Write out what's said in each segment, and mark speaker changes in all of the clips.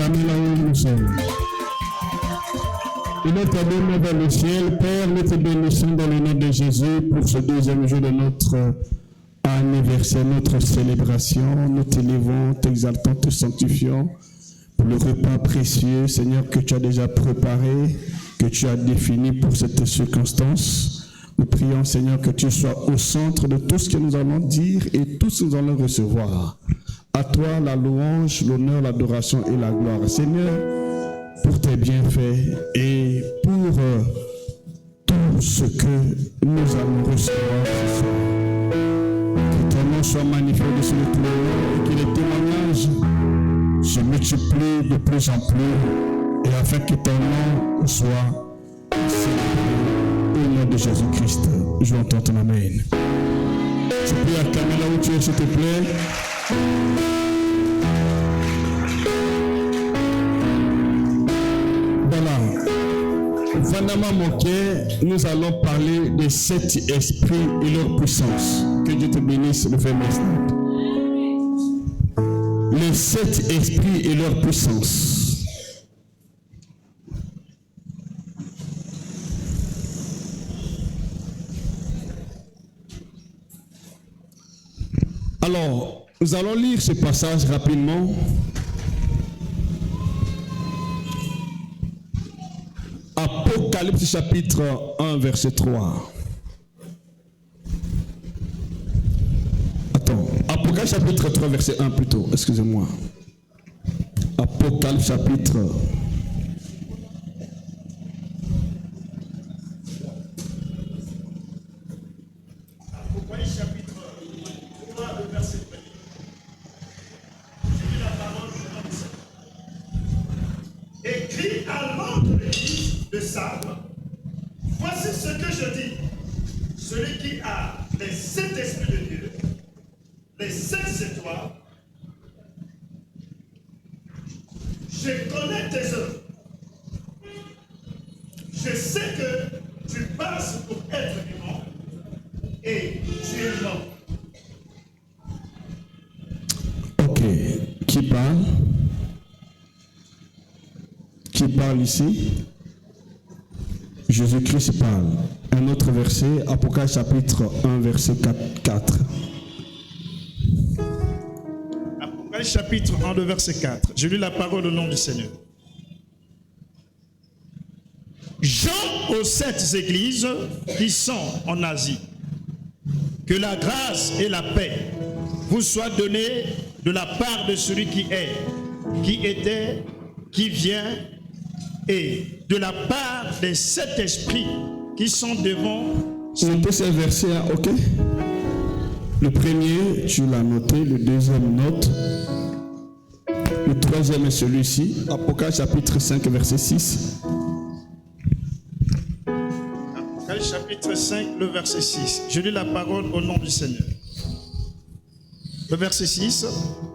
Speaker 1: acclamer là où nous sommes. Et notre amour vers le ciel, Père, nous te bénissons dans le nom de Jésus pour ce deuxième jour de notre anniversaire, notre célébration. Nous t'élévons, t'exaltons, te sanctifions pour le repas précieux, Seigneur, que tu as déjà préparé, que tu as défini pour cette circonstance. Nous prions, Seigneur, que tu sois au centre de tout ce que nous allons dire et tout ce que nous allons recevoir. À toi la louange, l'honneur, l'adoration et la gloire. Seigneur, pour tes bienfaits et pour tout ce que nous allons recevoir ce soir. Que ton nom soit magnifié au-dessus de tous les noms et que les témoignages se multiplient de plus en plus et afin que ton nom soit célébré au nom de Jésus-Christ. Je vais entendre ton amen. Je prie à Camille là où tu es, s'il te plaît. Vandama Moké, nous allons parler des 7 esprits et leur puissance. Que Dieu te bénisse, le frère Mesnard. Les 7 esprits et leur puissance. Alors, nous allons lire ce passage rapidement. Apocalypse chapitre 1, verset 3. Attends, Apocalypse chapitre 3, verset 1 plutôt, excusez-moi. Apocalypse chapitre
Speaker 2: 3, le verset 1. J'ai lu la parole de Dieu. Écrit à l'ange de l'église de Sardes, voici ce que je dis. Celui qui a les 7 esprits de Dieu, les 7 étoiles, je connais tes œuvres. Je sais que tu passes pour être vivant et tu es mort.
Speaker 1: Ok, qui parle? Qui parle ici? Jésus-Christ parle. Un autre verset, Apocalypse chapitre 1, verset 4.
Speaker 2: Apocalypse chapitre 1, le verset 4. Je lis la parole au nom du Seigneur. Jean aux 7 églises qui sont en Asie. Que la grâce et la paix vous soient données de la part de celui qui est, qui était, qui vient, et de la part des 7 esprits qui sont devant.
Speaker 1: Notez ces versets, hein, ok? Le premier, tu l'as noté, le deuxième note. Le troisième est celui-ci, Apocalypse chapitre 5, verset 6.
Speaker 2: Apocalypse chapitre 5, le verset 6. Je lis la parole au nom du Seigneur. Le verset 6.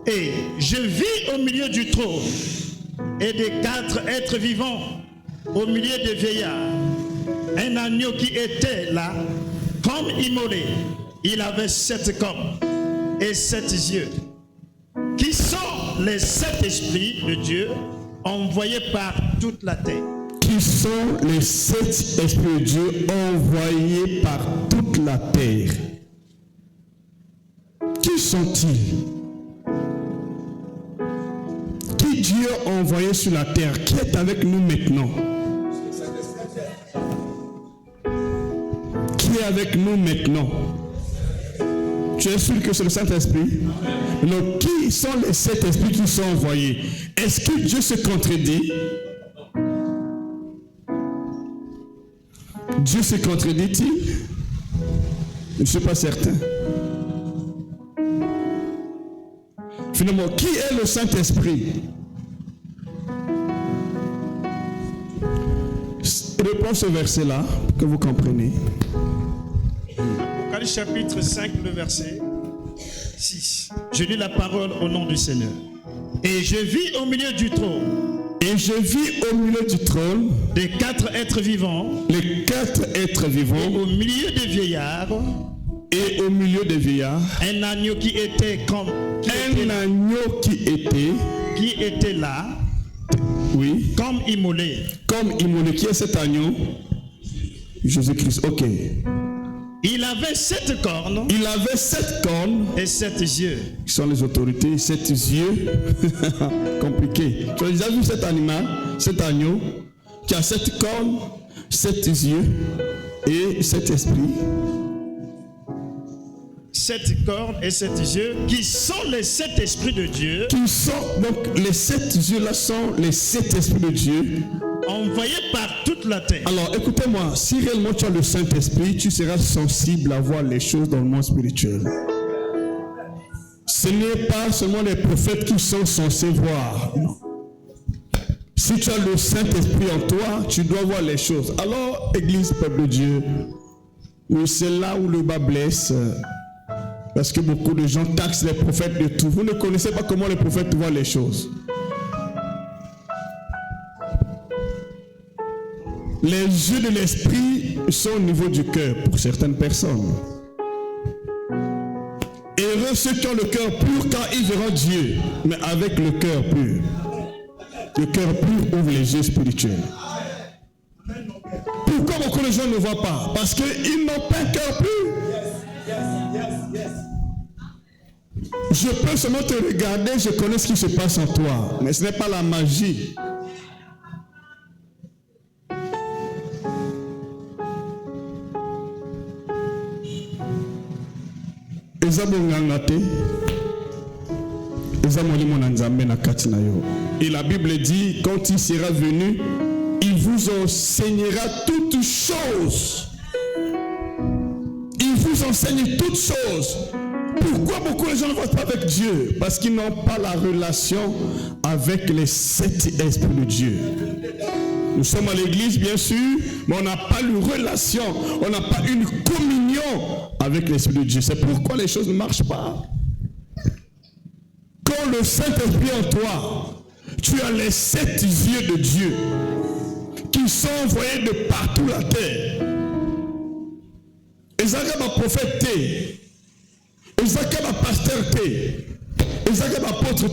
Speaker 2: Et je vis au milieu du trône et des 4 êtres vivants au milieu des vieillards, un agneau qui était là comme immolé. Il avait 7 cornes et 7 yeux, qui sont les 7 esprits de Dieu envoyés par toute la terre.
Speaker 1: Qui sont les 7 esprits de Dieu envoyés par toute la terre? Qui sont-ils? Qui Dieu a envoyé sur la terre? Qui est avec nous maintenant? Qui est avec nous maintenant? Tu es sûr que c'est le Saint-Esprit? Donc, qui sont les 7 esprits qui sont envoyés? Est-ce que Dieu se contredit? Dieu se contredit-il? Je ne suis pas certain. Finalement, qui est le Saint-Esprit? Réponse au verset-là, que vous comprenez.
Speaker 2: Apocalypse chapitre 5, le verset 6. Je lis la parole au nom du Seigneur. Et je vis au milieu du trône.
Speaker 1: Et je vis au milieu du trône
Speaker 2: des 4 êtres vivants.
Speaker 1: Les 4 êtres vivants.
Speaker 2: Et au milieu des vieillards.
Speaker 1: Et au milieu des vieillards.
Speaker 2: Un agneau qui était comme.
Speaker 1: Qui était là. Oui.
Speaker 2: Comme immolé.
Speaker 1: Comme immolé. Qui est cet agneau? Jésus-Christ. Ok.
Speaker 2: Il avait 7 cornes.
Speaker 1: Il avait 7 cornes.
Speaker 2: Et 7 yeux.
Speaker 1: Qui sont les autorités? 7 yeux. Compliqué. Tu as déjà vu cet animal, cet agneau, qui a 7 cornes, 7 yeux et 7 esprits.
Speaker 2: 7 cornes et 7 yeux, qui sont les 7 esprits de Dieu.
Speaker 1: Qui sont, donc les 7 yeux là sont les 7 esprits de Dieu.
Speaker 2: Envoyés par toute la terre.
Speaker 1: Alors écoutez-moi, si réellement tu as le Saint-Esprit, tu seras sensible à voir les choses dans le monde spirituel. Ce n'est pas seulement les prophètes qui sont censés voir. Non. Si tu as le Saint-Esprit en toi, tu dois voir les choses. Alors, Église, peuple de Dieu, c'est là où le bas blesse. Parce que beaucoup de gens taxent les prophètes de tout. Vous ne connaissez pas comment les prophètes voient les choses. Les yeux de l'esprit sont au niveau du cœur pour certaines personnes. Heureux ceux qui ont le cœur pur quand ils verront Dieu, mais avec le cœur pur. Le cœur pur ouvre les yeux spirituels. Pourquoi beaucoup de gens ne voient pas? Parce qu'ils n'ont pas un cœur pur. Je peux seulement te regarder, je connais ce qui se passe en toi, mais ce n'est pas la magie. Et la Bible dit, quand il sera venu, il vous enseignera toutes choses. Il vous enseigne toutes choses. Pourquoi beaucoup de gens ne vont pas avec Dieu? Parce qu'ils n'ont pas la relation avec les 7 esprits de Dieu. Nous sommes à l'église, bien sûr, mais on n'a pas une relation, on n'a pas une communion avec l'Esprit de Dieu. C'est pourquoi les choses ne marchent pas. Quand le Saint-Esprit en toi, tu as les 7 yeux de Dieu qui sont envoyés de partout la terre. Ezaka ba prophète, ezaka ba pasteur, ezaka ba apôtre,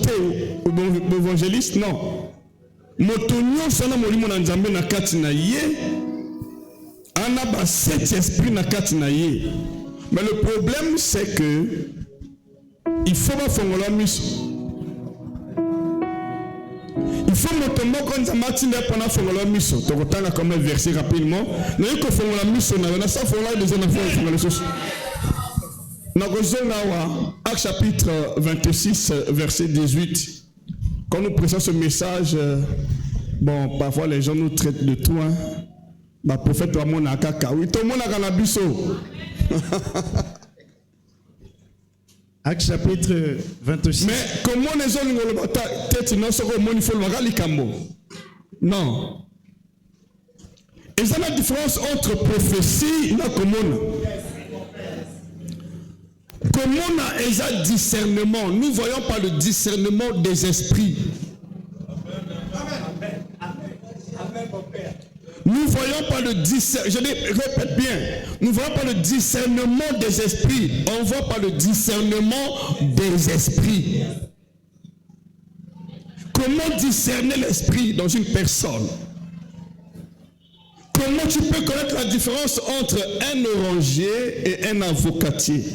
Speaker 1: évangéliste, non. Motonyo sana molimo na nzambe na kati na ye ana ba 7 esprits na kati na ye. Mais le problème c'est que il faut pas fongola miso. Il faut motombo quand nzambe atinda pona fongola miso. Tokotanga comme un verset rapidement. Na yiko fongola miso na sa fongola des enfants fongola miso. Na kozonga wa Actes chapitre 26 verset 18. Quand nous prêchons ce message, bon, parfois les gens nous traitent de tout. Le prophète wa mona kaka. Oui, tout le monde a canabiso.
Speaker 2: Actes chapitre 26.
Speaker 1: Mais comment les gens nous tête non soko moni fo logali kambo. Non. Et ça la différence entre prophétie et commune. Comment on a un discernement? Nous voyons pas le discernement des esprits. Nous voyons pas le discernement, je répète bien, nous voyons pas le discernement des esprits. On voit pas le discernement des esprits. Comment discerner l'esprit dans une personne? Comment tu peux connaître la différence entre un oranger et un avocatier?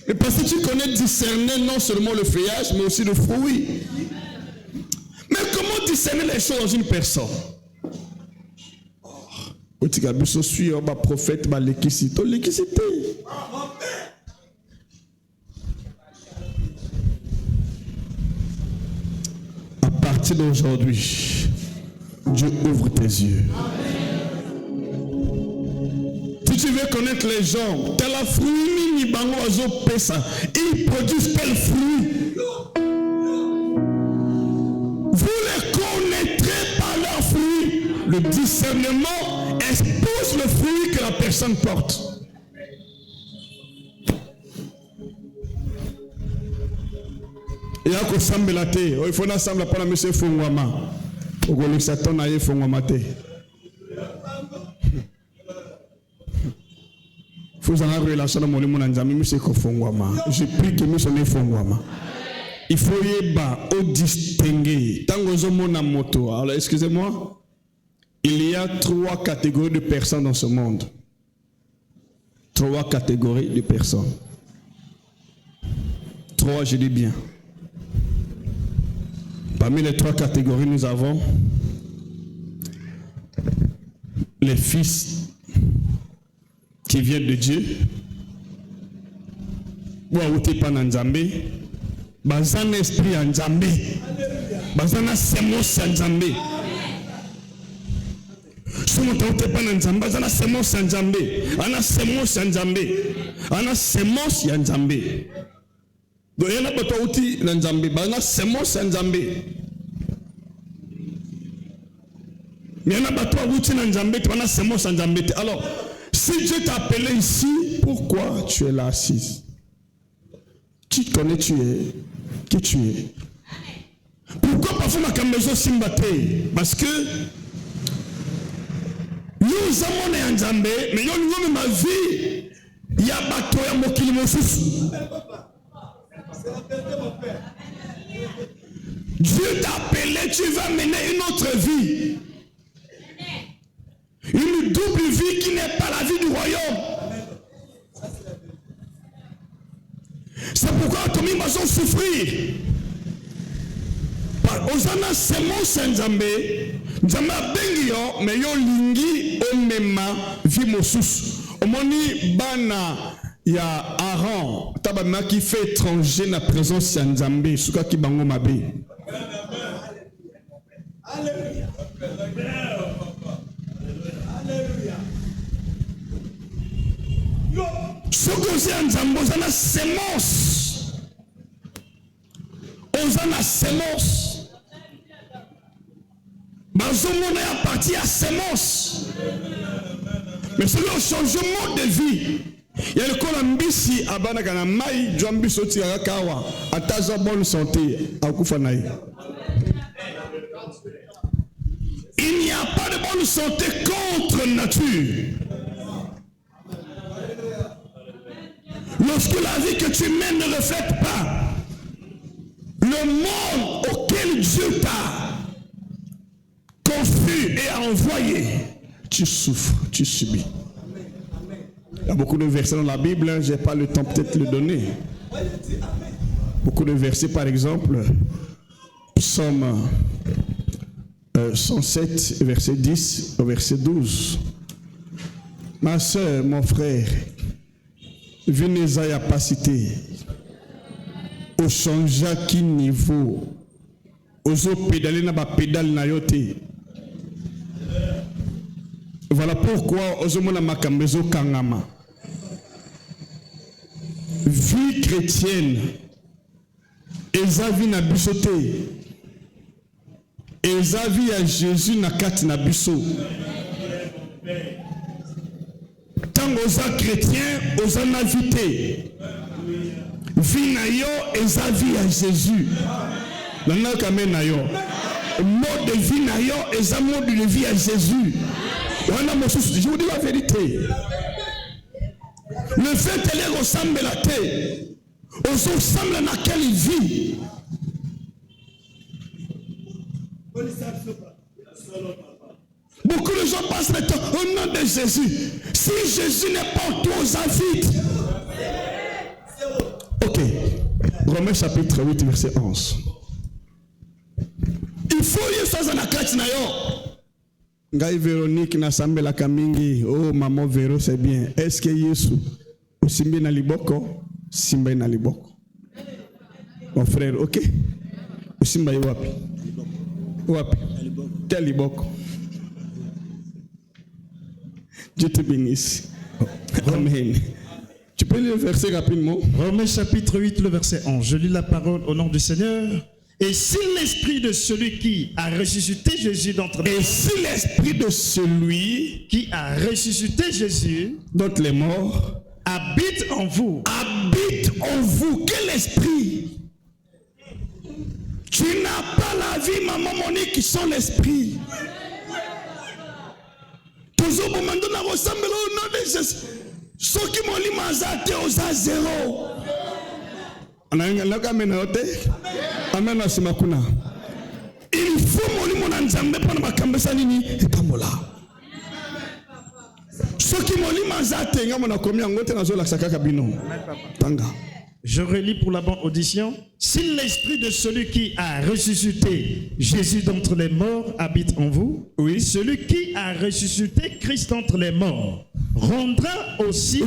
Speaker 1: Et parce que tu connais discerner non seulement le feuillage, mais aussi le fruit. Mais comment discerner les choses dans une personne? Je suis un prophète, l'électricité. À partir d'aujourd'hui, Dieu ouvre tes yeux. Si tu veux connaître les gens, tu as la fruit, ils produisent quel fruit? Vous les connaîtrez par leurs fruits. Le discernement expose le fruit que la personne porte. Il y a qu'au sambelate, il faut n'assembler pas la monsieur Fongwama. Au Golexaton aille Fongwamate. Faut en avoir relation avec mon ami monsieur Fongwama. Je prie que monsieur ne Fongwama. il faut distinguer. Alors, excusez-moi, il y a 3 catégories de personnes dans ce monde. 3 catégories de personnes. 3, je dis bien. Parmi les 3 catégories, nous avons les fils qui viennent de Dieu. Bazana esprit en Nzambe. Bazana semence en Nzambe. Somo taute pa na Nzambe, bazana semence en Nzambe. Ana semence en Nzambe. Ana semence en Nzambe. Donc il y en a bato uti na Nzambe, bazana semence en Nzambe. Mais il y en a bato uti na Nzambe, bazana semence en Nzambe. Alors, si Dieu t'a appelé ici, pourquoi tu es là assise? Tu connais qui tu es. Pourquoi parfois ma maison simbate? Parce que nous avons un Nzambe, mais nous avons ma vie. Il y a bateau ya mokili mosusu. Dieu t'a appelé, tu vas mener une autre vie. Une double vie qui n'est pas la vie du royaume. C'est pourquoi Tommy va souffrir. Osana semence Nzambe, Nzambe bengio, mais yo lingi omema vie mosusu. Omoni bana ya Aaron, tabama qui fait étranger na présence ya Nzambe, suka ki bango mabe. Alléluia. Alléluia. Ce que c'est Nzambe, osana semence. Osana semence. Bazomona ya parti à semence. Mais c'est le changement de vie. Il y a le colambisi abana kana mai jwambiso tia kawa ataza bonne santé akufa naï. Il n'y a pas de bonne santé contre nature. Lorsque la vie que tu mènes ne reflète pas le monde auquel Dieu t'a conçu et envoyé, tu souffres, tu subis. Il y a beaucoup de versets dans la Bible, je n'ai pas le temps peut-être de le donner. Beaucoup de versets, par exemple, Psaume 107, verset 10 au verset 12. Ma soeur, mon frère, venez à pas cité. Au changea qui niveau. Ozo pédaler na ba pédale na yote. Voilà pourquoi ozomona makambezo kangama. Vie chrétienne, ezavi na bisote, ezavi à Jésus na kati na biso. Tant oza chrétien, oza navité. Vie na yo ezavi à Jésus. Nana kame na yo. Mode de vie na yo eza mode de vie à Jésus. Je vous dis la vérité. Le fait qu'elle ressemble à la terre, on ressemble à quelle vie. Beaucoup de gens passent le temps au nom de Jésus. Si Jésus n'est pas en toi, aux vite. Ok. Romains chapitre 8, verset 11. Il faut y faire ça dans la carte. Ngai Véronique na sambela kamingi. Oh maman Véro, c'est bien. Est-ce que Yesu osimbi na liboko? Simba na liboko. Mon frère, ok? Osimba wapi? Wapi? Quel liboko? Dieu te bénisse. Amen. Tu peux lire le verset rapidement?
Speaker 2: Romains chapitre 8, le verset 11. Je lis la parole au nom du Seigneur. Et si l'esprit de celui qui a ressuscité Jésus d'entre les morts,
Speaker 1: et si l'esprit de celui
Speaker 2: qui a ressuscité Jésus
Speaker 1: d'entre les morts
Speaker 2: habite en vous,
Speaker 1: quel esprit? Tu n'as pas la vie, maman Monique, qui sont l'esprit. Toujours au moment où on ressemble au nom de Jésus. Ceux qui m'ont dit mazate aux zéro. Amen. Il faut molimo na nzambe pona makambesa nini etambola. Soki molimo zate nga mona komi ngote na zola sakaka bino. Tanga.
Speaker 2: Je relis pour la bonne audition. Si l'esprit de celui qui a ressuscité Jésus d'entre les morts habite en vous, oui, celui qui a ressuscité Christ d'entre les morts rendra aussi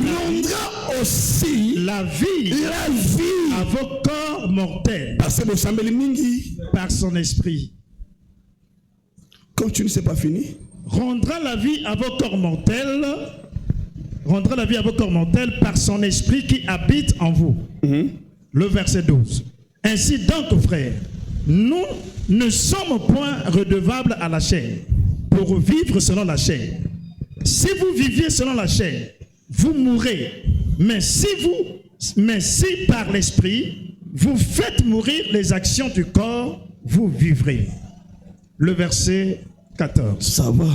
Speaker 2: la vie à vos corps mortels par son esprit.
Speaker 1: Continue, c'est pas fini.
Speaker 2: Rendra la vie à vos corps mortels. Rendra la vie à vos corps mortels par son esprit qui habite en vous. Le verset 12. Ainsi donc, frères, nous ne sommes point redevables à la chair pour vivre selon la chair. Si vous viviez selon la chair, vous mourrez. Mais si par l'esprit, vous faites mourir les actions du corps, vous vivrez. Le verset 14.
Speaker 1: Ça va,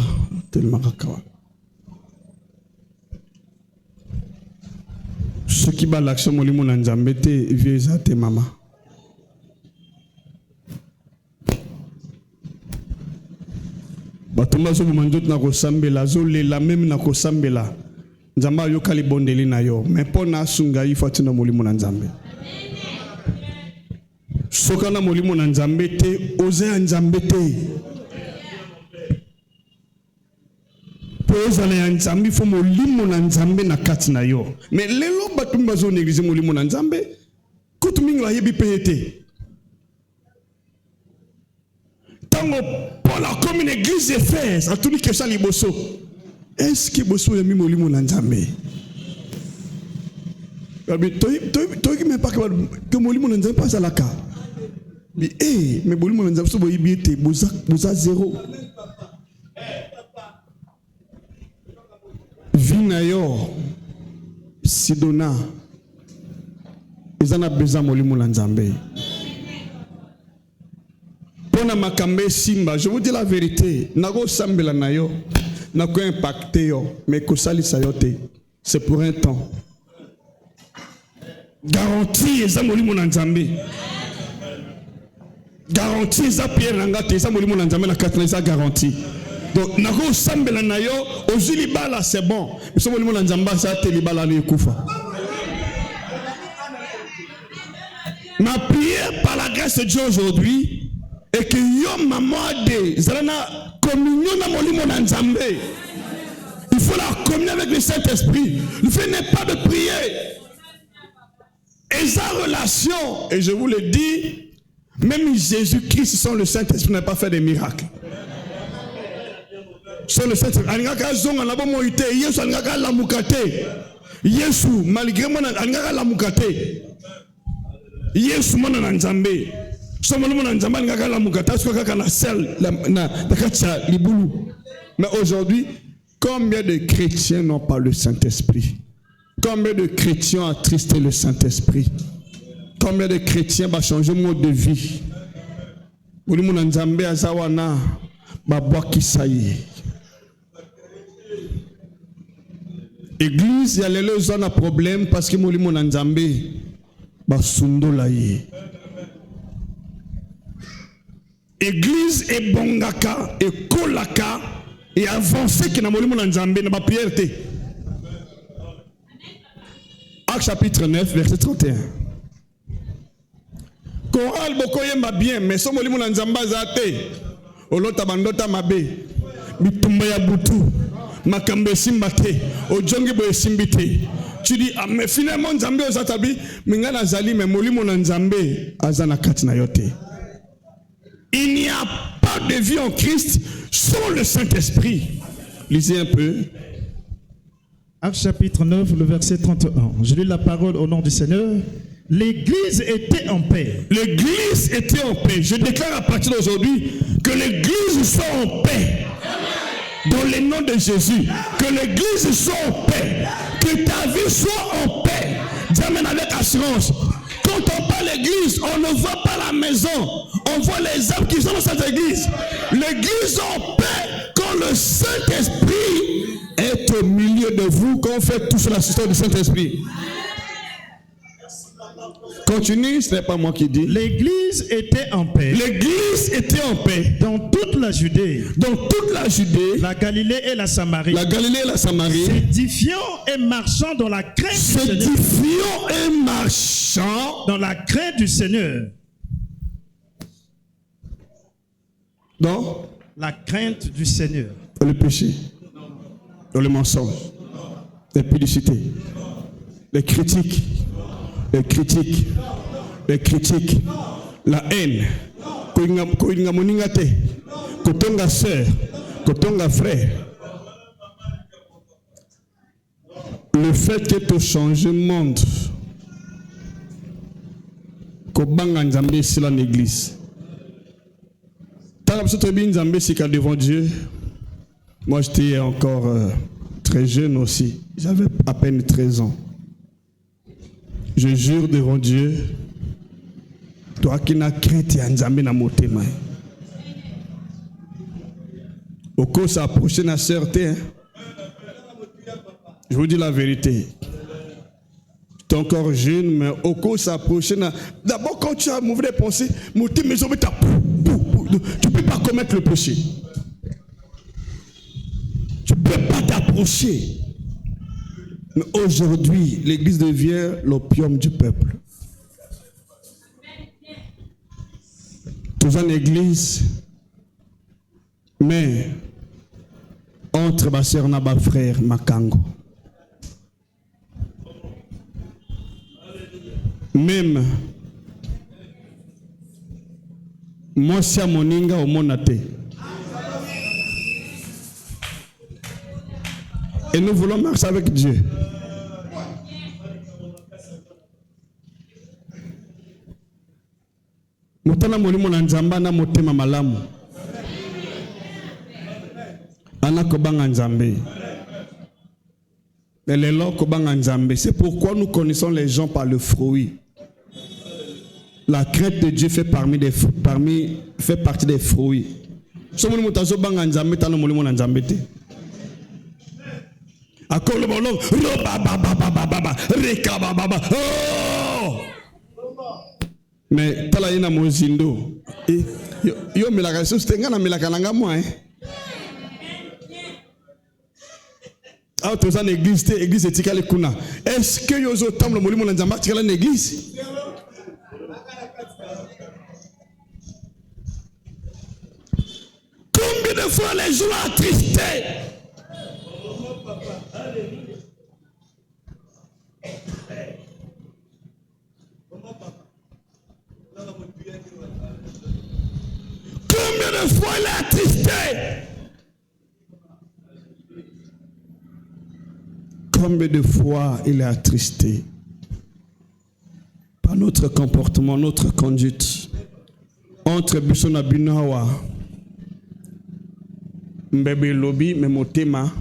Speaker 1: tellement rakawa. Ce qui bat l'action molimo na nzambe te vieux te mama. Batumba zo manjot na kosambela zo lela même na kosambela. Nzamba yo kali bondeli na yo mais pona sunga ifati na molimo na nzambe. Soka na molimo na nzambe te oze nzambe te. Poza na nzambe fo molimo na nzambe na kati na yo. Mais lelo batumba zo négliger molimo na nzambe kutumingi la yebi pete. Tango Paul a comme une église d'Éphèse a tout dit que ça liboso. Est-ce que boso yemi molimo na nzambe? Toi qui me pas que molimo na nzambe pas à la ka. Mais molimo na nzambe so boyibi ete boza zéro. Vinayo Sidona Izana beza molimo na nzambe. Pona makambe simba, je vous dis la vérité, nago sambela na yo, nako impacté yo, mais ko salisa yo te. C'est pour un temps. Garantie eza molimo na nzambe. Garantie eza Pierre Nangate eza molimo na nzambe na katna eza garantie. Donc, nako sambela na yo, ozili bala c'est bon. Mais somo limo na nzamba sa te libala ni kufa. Ma prière par la grâce de Dieu aujourd'hui est que yo maman de zalana communion na molimo na nzambe. Il faut la communion avec le Saint-Esprit. Le fait n'est pas de prier. Et sa relation, et je vous le dis, même Jésus-Christ sans le Saint-Esprit n'a pas fait des miracles. Sur le fait alingaka zonga na bomo ite Yesu alingaka lamukate Yesu malgré moi alingaka lamukate Yesu mona na nzambe somo na nzambe alingaka lamukata soka kaka na sel na kacha libulu. Mais aujourd'hui combien de chrétiens n'ont pas le Saint-Esprit? Combien de chrétiens ont attristé le Saint-Esprit? Combien de chrétiens va changer mode de vie? Molimo na nzambe azawana babwa kisaye. Église, il y a les gens qui ont un problème parce que molimo na nzambe basundola ye. Église et bongaka et kolaka et avancé que na molimo na nzambe na ba prière te. Acte chapitre 9 verset 31. Choral bokoyemba bien mais so molimo na nzambe azate olota bandota mabe bitumba ya butu makambe simbate ojongi boye simbite. Tu dis ah mais finalement nzambe ozatabi mingana zali mais molimo na nzambe azana katina yote. Il n'y a pas de vie en Christ sans le Saint-Esprit. Lisez un peu.
Speaker 2: Acte chapitre 9 le verset 31. Je lis la parole au nom du Seigneur. L'église était en paix.
Speaker 1: L'église était en paix. Je déclare à partir d'aujourd'hui que l'église soit en paix. Dans le nom de Jésus, que l'église soit en paix, que ta vie soit en paix. Diamène avec assurance. Quand on parle l'église, on ne voit pas la maison, on voit les âmes qui sont dans cette église. L'église en paix quand le Saint-Esprit est au milieu de vous, quand on fait tout sur l'assistance du Saint-Esprit. Continue, ce n'est pas moi qui dis.
Speaker 2: L'église était en paix.
Speaker 1: L'église était en paix.
Speaker 2: Dans toute la Judée.
Speaker 1: Dans toute la Judée.
Speaker 2: La Galilée et la Samarie.
Speaker 1: La Galilée et la Samarie.
Speaker 2: S'édifiant et marchant dans la crainte du Seigneur.
Speaker 1: S'édifiant et marchant
Speaker 2: dans la crainte du Seigneur.
Speaker 1: Dans
Speaker 2: la crainte du Seigneur.
Speaker 1: Dans le péché. Dans le mensonge. La publicité. Les critiques. Les critiques. Les critiques. La haine. Koinga moningate. Kotonga sœur. Kotonga frère. Le fait que tu changes le monde. Kobanga nzambe c'est l'église. Devant Dieu. Moi j'étais encore très jeune aussi. J'avais à peine 13 ans. Je jure devant Dieu. Toi qui n'as crainte à nzambe na motema. Au cours sa prochaine sœur, je vous dis la vérité. Tu es encore jeune, mais au cours sa prochaine. D'abord, quand tu as mauvais pensée, tu ne peux pas commettre le péché. Tu ne peux pas t'approcher. Mais aujourd'hui, l'église devient l'opium du peuple. Tous en église, mais entre ma soeur et ma frère, Makango. Même moi, si à moninga au monate. Et nous voulons marcher avec Dieu. Mutana molimo na nzamba na motema malamu. Ana kobanga nzambe. C'est pourquoi nous connaissons les gens par le fruit. La crainte de Dieu fait partie des fruits. Mais tala ina mozindo. Yo melaka so stenga na melaka nanga moi. Ah, tu es en église, l'église est ticale kuna. Est-ce que vous avez le molimo na nzamba ticale l'église? Combien de fois les gens ont attristé? Combien de fois il a attristé? Combien de fois il est attristé par notre comportement, notre conduite entre Bissona Binawa, Mbebe Lobi, Memotema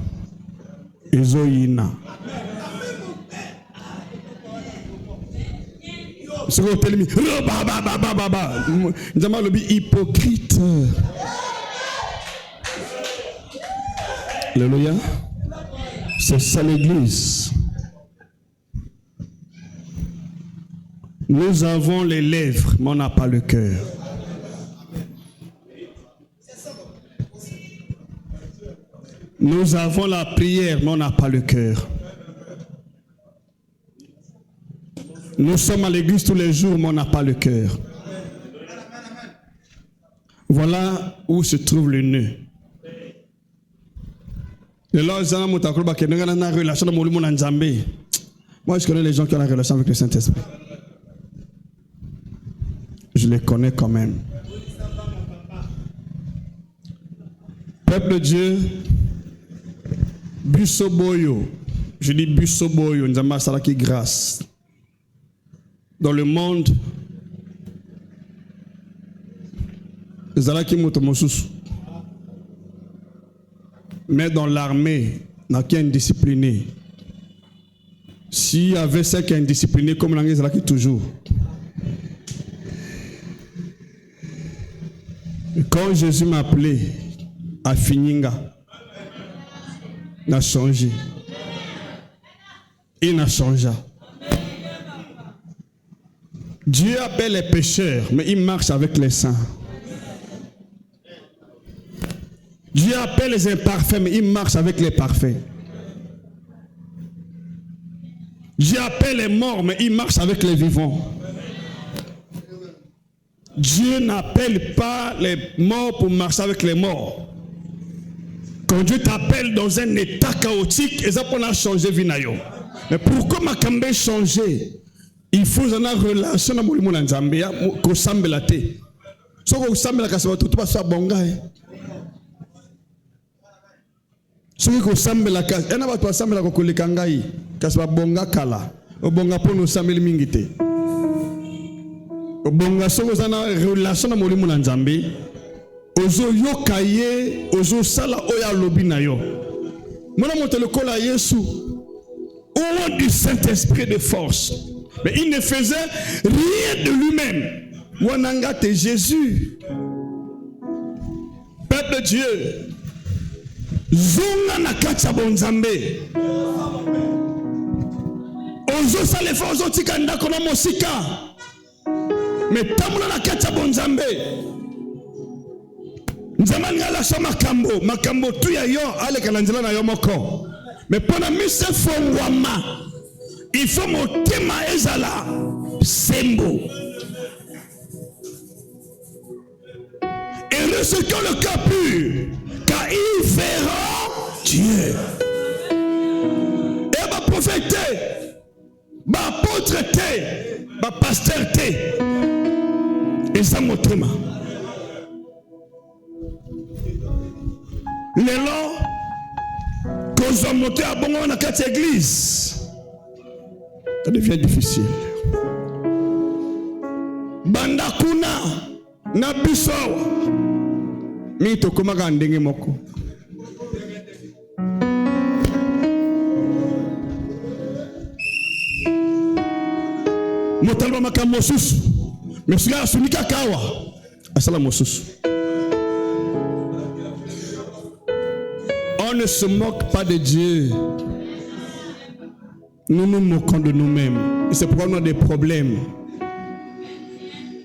Speaker 1: et Zoïna. Ce qu'on t'a dit, nous avons Lobi hypocrite. Alléluia. C'est ça l'église. Nous avons les lèvres, mais on n'a pas le cœur. Nous avons la prière, mais on n'a pas le cœur. Nous sommes à l'église tous les jours, mais on n'a pas le cœur. Voilà où se trouve le nœud. Moi, je connais les gens qui ont la relation avec le Saint-Esprit. Je les connais quand même. Peuple de Dieu, Bussoboyo, je dis Bussoboyo, Nzamba Salaki grâce. Dans le monde, Zalaki Motomosusu. Mais dans l'armée, il n'y a qu'un indiscipliné. S'il y avait ceux qui sont indisciplinés, comme l'anglais, c'est là qui toujours. Quand Jésus m'a appelé à Fininga, il a changé. Il a changé. Dieu appelle les pécheurs, mais il marche avec les saints. Dieu appelle les imparfaits, mais il marche avec les parfaits. Dieu appelle les morts, mais il marche avec les vivants. Dieu n'appelle pas les morts pour marcher avec les morts. Quand Dieu t'appelle dans un état chaotique, et ça pour changer vie. Mais pourquoi ma cambe changer? Il faut une relation avec le monde Zambia ko sambela te. Soko sambela kasaba tout pas ça bonga. Soko ko sambela kas. Ena ba to sambela ko kulikangai kasaba bonga kala. Obonga pono sambeli mingite. Obonga soko sana relation avec le monde Zambia. Ozo yokaye, ozo sala oya lobi na yo. Mona motelo kola Yesu. Au nom du Saint-Esprit de force. Mais il ne faisait rien de lui-même. Wanangate Jésus. Peuple de Dieu. Zonga na kacha bonzambe. Ozo sale fa ozo tikanda kono mosika. Mais tamula na kacha bonzambe. Nzamani ala so makambo tu ya yo ale kalanzela na yo moko. Mais pendant mise fongwama, il faut monter ma ezala sembo. Et recevons le cœur pur, car il verra Dieu. Et ma prophète, ma apôtre, ma pasteur, et ça motema. L'élan, quand je monte à bon dans cette église, ça devient difficile. Bandakuna, Nabisawa, Mito Kumaga ndenge moko. Motalba makamosusu, Mesula Sunika Kawa, Asala Mosusu. On ne se moque pas de Dieu. Nous nous moquons de nous-mêmes. Et c'est pourquoi on a des problèmes.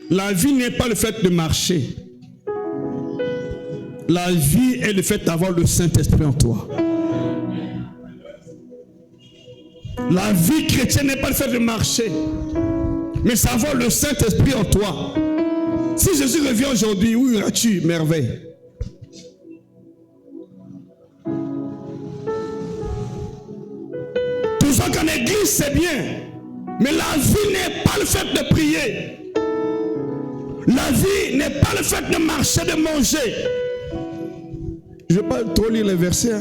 Speaker 1: La vie n'est pas le fait de marcher. La vie est le fait d'avoir le Saint-Esprit en toi. La vie chrétienne n'est pas le fait de marcher, mais c'est avoir le Saint-Esprit en toi. Si Jésus revient aujourd'hui, où iras-tu, merveille? Qu'en église c'est bien, mais la vie n'est pas le fait de prier. La vie n'est pas le fait de marcher, de manger. Je ne vais pas trop lire les versets.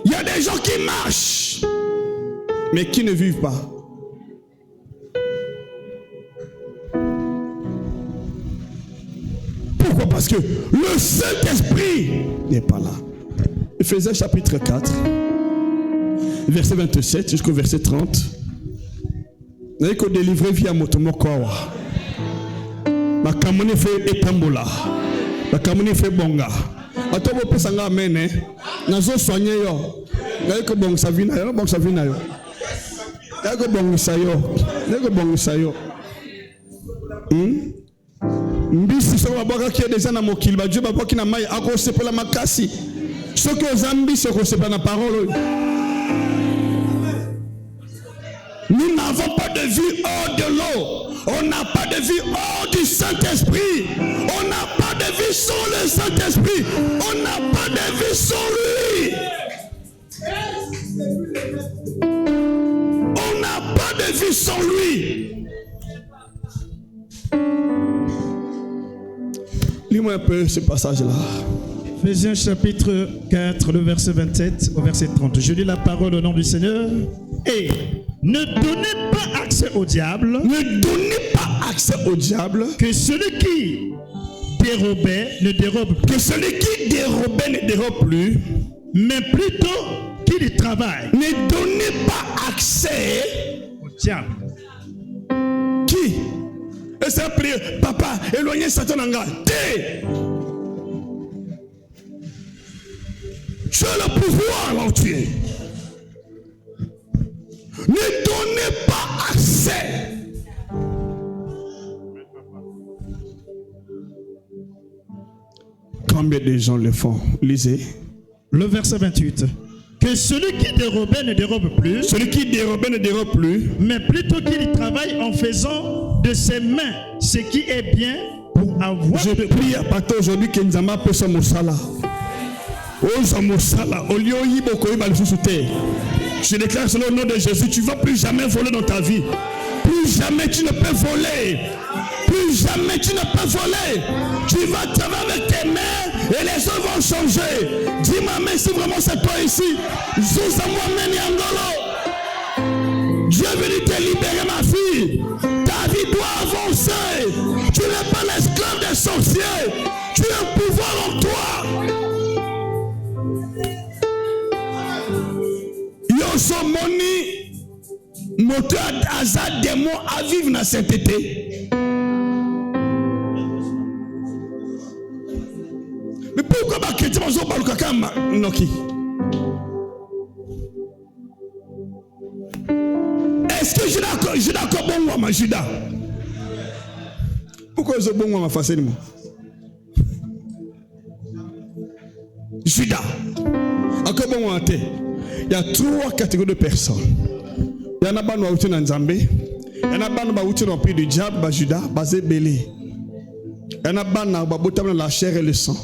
Speaker 1: Il y a des gens qui marchent, mais qui ne vivent pas. Pourquoi? Parce que le Saint-Esprit n'est pas là. Éphésiens chapitre 4. Verset 27 jusqu'au verset 30. Vous avez que délivrer via motomokowa. Ma kamone fait etambola. Ma kamone fait bonga. Atobo pesanga amene. Nazo soigner yo. Vous avez que bon savina yo, bon savina yo. Vous avez que bon sayo. Vous avez que bon sayo. Mbisi so baboka qui est déjà na mokili ba Dieu baboka ki na mai ako sepela makasi. Ce que zambi se ko sepela na parole. Nous n'avons pas de vie hors de l'eau. On n'a pas de vie hors du Saint-Esprit. On n'a pas de vie sans le Saint-Esprit. On n'a pas de vie sans lui. On n'a pas de vie sans lui. Lis-moi un peu ce passage-là.
Speaker 2: Éphésiens chapitre 4, le verset 27 au verset 30. Je lis la parole au nom du Seigneur. Et ne donnez pas accès au diable.
Speaker 1: Ne donnez pas accès au diable.
Speaker 2: Que celui qui dérobait ne dérobe plus.
Speaker 1: Que celui qui dérobait ne dérobe plus.
Speaker 2: Mais plutôt qu'il y travaille.
Speaker 1: Ne donnez pas accès
Speaker 2: au diable.
Speaker 1: Qui? Et c'est un prière. Papa, éloignez Satan en garde. Tu as le pouvoir là où tu es. Ne donnez pas accès Combien de gens le font? Lisez.
Speaker 2: Le verset 28. Que celui qui dérobait ne dérobe plus.
Speaker 1: Celui qui dérobait ne dérobe plus.
Speaker 2: Mais plutôt qu'il travaille en faisant de ses mains ce qui est bien pour avoir.
Speaker 1: Je prie à partir aujourd'hui que nous avons appelé ça Moussala. Je déclare sur le nom de Jésus, tu ne vas plus jamais voler dans ta vie. Plus jamais tu ne peux voler. Plus jamais tu ne peux voler. Tu vas travailler avec tes mains et les autres vont changer. Dis-moi, mais si vraiment c'est toi ici, Dieu est venu te libérer, ma fille. Ta vie doit avancer. Tu n'es pas l'esclave des sorciers. Tu as un pouvoir en toi. Yosomoni, moto aza démon à vivre dans cet été. Mais pourquoi ma chrétien mazo balukaka noki? Est-ce que je d'accord bon wa ma Judas? Pourquoi je bon wa ma facilement? Judas. Encore bon wa te. Il y a 3 catégories de personnes. Il y en a qui sont dans Nzambé. Il y en a qui sont dans le pays du diable, Judas, basé belé. Il y en a qui sont dans la chair et le sang.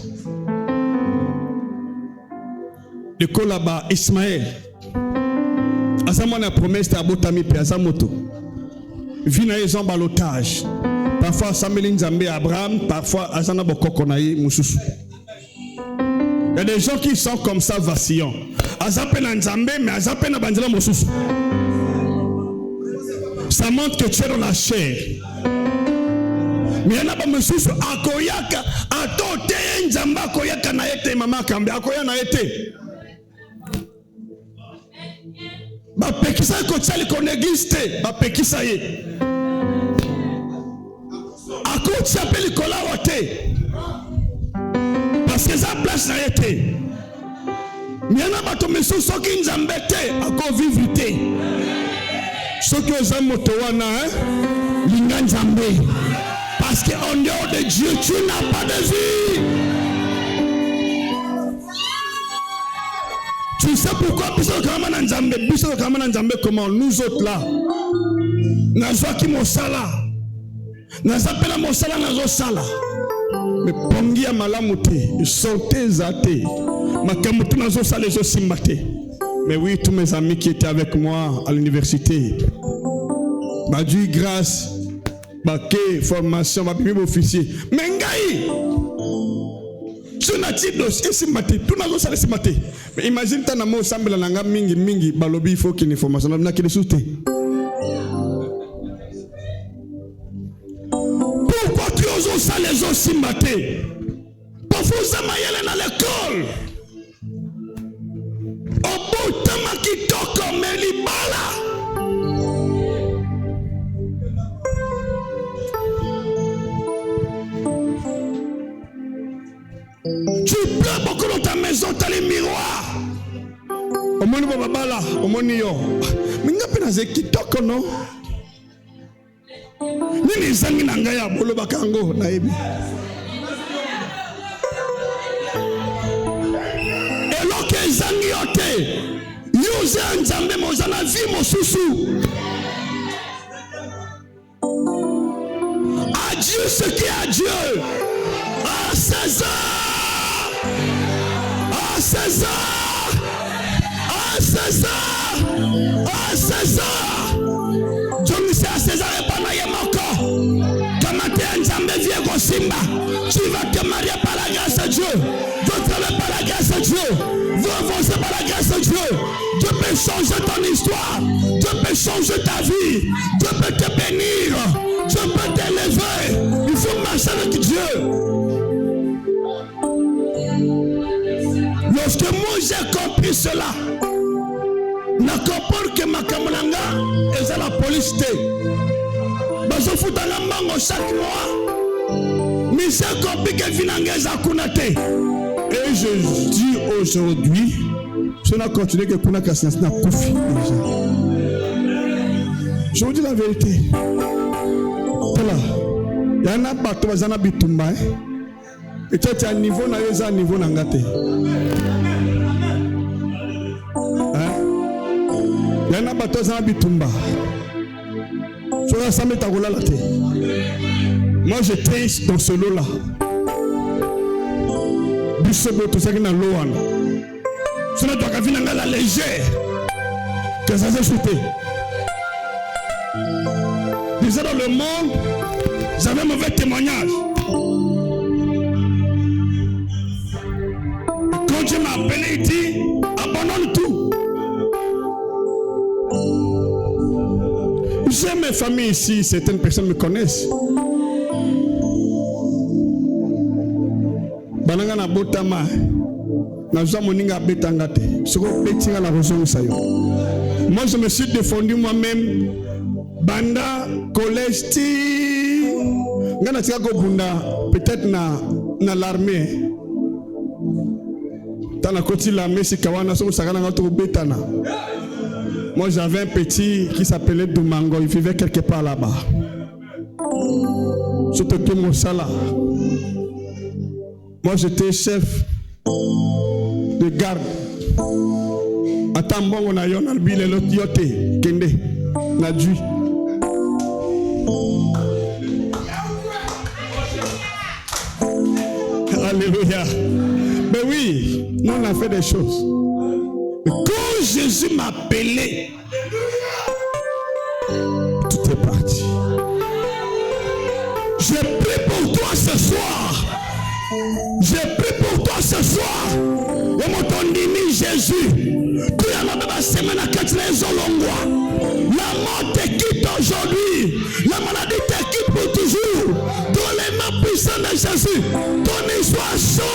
Speaker 1: Le collaba Ismaël. Asamana a promesse de Abotami pe Azamoto. Vina ezan balotage. Parfois Samuel Nzambé Abraham, parfois Azana Bokokonaï Moussous. Il y a des gens qui sont comme ça vacillants. Azapen Nzambé, mais Azapen Abandela Moussous. Ça montre que tu es dans la chair. Mais il y en a pas Moussous akoyaka atote Nzamba akoyaka na ete mama kambe akoya na ete. Ba pekisa ko tsali ko negiste ba pekisa ye. Ako tsapeli kola wate. Parce que ça place na ete. Mais il y a pas de Moussous qui Nzambe te ako vivre te. Ceux qui ont moto wana linga Nzambe. Parce qu'en dehors de Dieu, tu n'as pas de vie. Tu sais pourquoi comment nous autres là, Nazwa qui mosala, Nazapela mosala nazo sala. Mais pongi ya malamuté, sortez zate, makamutu nazo sala zo simbate. Mais oui, tous mes amis qui étaient avec moi à l'université, bah Dieu grâce. Baké, formation, ma premier officier. Mengai! Tu n'as pas de dossier, tout n'a pas de maté. Mais imagine, tu as un ensemble de mingi, balobi, il faut qu'il y ait une formation. On a qu'il y ait pourquoi tu oses ça les aussi maté? Parfois, vous avez dans l'école. Au bout de temps, qui toque, mais il bala. Tu pleures beaucoup dans ta maison, tu as les miroirs. Au moins, on va là, au moins, mais il n'y a pas de qui toque, non? Ni les amis n'angaya, bolo bakango, naebi. Et lorsque les amis ont été, nous avons Nzambe, nous avons vu mon sousou. Adieu ce qui est à Dieu. À César. À César. À César. À César. Dieu me sait à César et pas na yamako. Comme tu es Nzambe vieux Simba, tu vas te marier par la grâce de Dieu. Tu vas travailler par la grâce de Dieu. Vous avancer par la grâce de Dieu. Dieu peut changer ton histoire. Dieu peut changer ta vie. Dieu peut te bénir. Dieu peut t'élever. Il faut marcher avec Dieu. Lorsque moi j'ai compris cela, je comprends que ma camarade est à la police. Je fous dans la mango chaque mois. Mais j'ai compris que Vinanga est à Kunate. Et je dis aujourd'hui, je n'ai continué que Kunaka n'a Koufi. Je vous dis la vérité. Voilà. Il y en a pas de Bitumba. Et toi, tu as un niveau, tu as un niveau nangate. Il y en a bateau dans Bitumba. Moi, j'étais dans ce lot-là. Bisobo, tout ça qui est dans l'eau. Ce n'est pas qu'à la légère. Que ça s'est shooté. Déjà dans le monde, j'avais un mauvais témoignage. Quand Dieu m'a appelé, il dit abandonne tout. J'ai mes familles ici, certaines personnes me connaissent. Bananga botama na moninga betangate. Soko betinga la raison sayo. Moi je me suis défendu moi-même. Banda collège ti ngana tika ko bunda peut-être na l'armée. Dans la côté de l'armée si kawana so sakana ngato betana. Moi j'avais un petit qui s'appelait Doumango, il vivait quelque part là-bas. C'était mon sala. Moi j'étais chef de garde. Attends bon on a yon albile l'autre yote kende na dui. Alléluia. Mais oui, nous on a fait des choses. Quand Jésus m'a appelé, tout est parti. J'ai pris pour toi ce soir. J'ai pris pour toi ce soir. Et mon ton dimi Jésus. Tu as la semaine à 4 longwa. La mort te quitte aujourd'hui. La maladie te quitte pour toujours. Dans les mains puissantes de Jésus. Ton histoire sauve.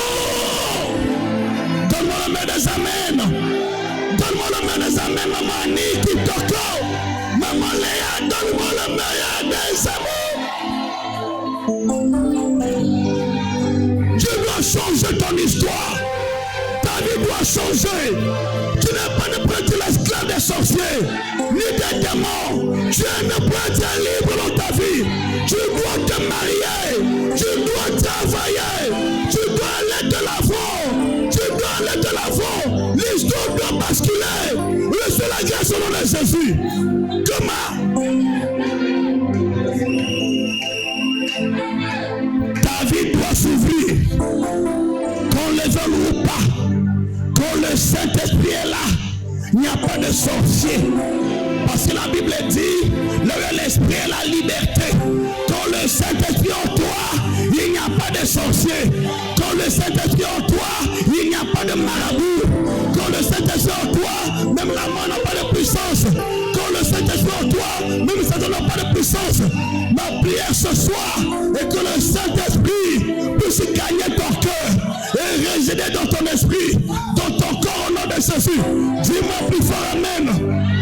Speaker 1: Donne-moi le main des amens. Donne-moi le main des amens. Maman Niki Toko. Maman Léa, donne-moi le meilleur des amours. Dieu doit changer ton histoire. Ta vie doit changer. Tu n'es pas de prêtre l'esclave des sorciers, ni des démons. Tu es un prêtre libre dans ta vie. Tu dois te marier. Tu dois travailler. Tu dois aller de l'avant. Tu dois aller de l'avant. L'histoire doit basculer. Reçois la grâce au nom de Jésus. Comment? Ta vie doit s'ouvrir. Qu'on le veuille ou pas. Quand le Saint-Esprit est là, il n'y a pas de sorcier. Parce que la Bible dit, l'esprit est la liberté. Quand le Saint-Esprit est en toi, il n'y a pas de sorcier. Quand le Saint-Esprit est en toi, il n'y a pas de marabout. Quand le Saint-Esprit est en toi, même la mort n'a pas de puissance. Quand le Saint-Esprit est en toi, même Satan n'a pas de puissance. Ma prière ce soir est que le Saint-Esprit puisse gagner ton cœur et résider dans ton esprit, dans ton corps au nom de Jésus. Dis-moi plus fort amen.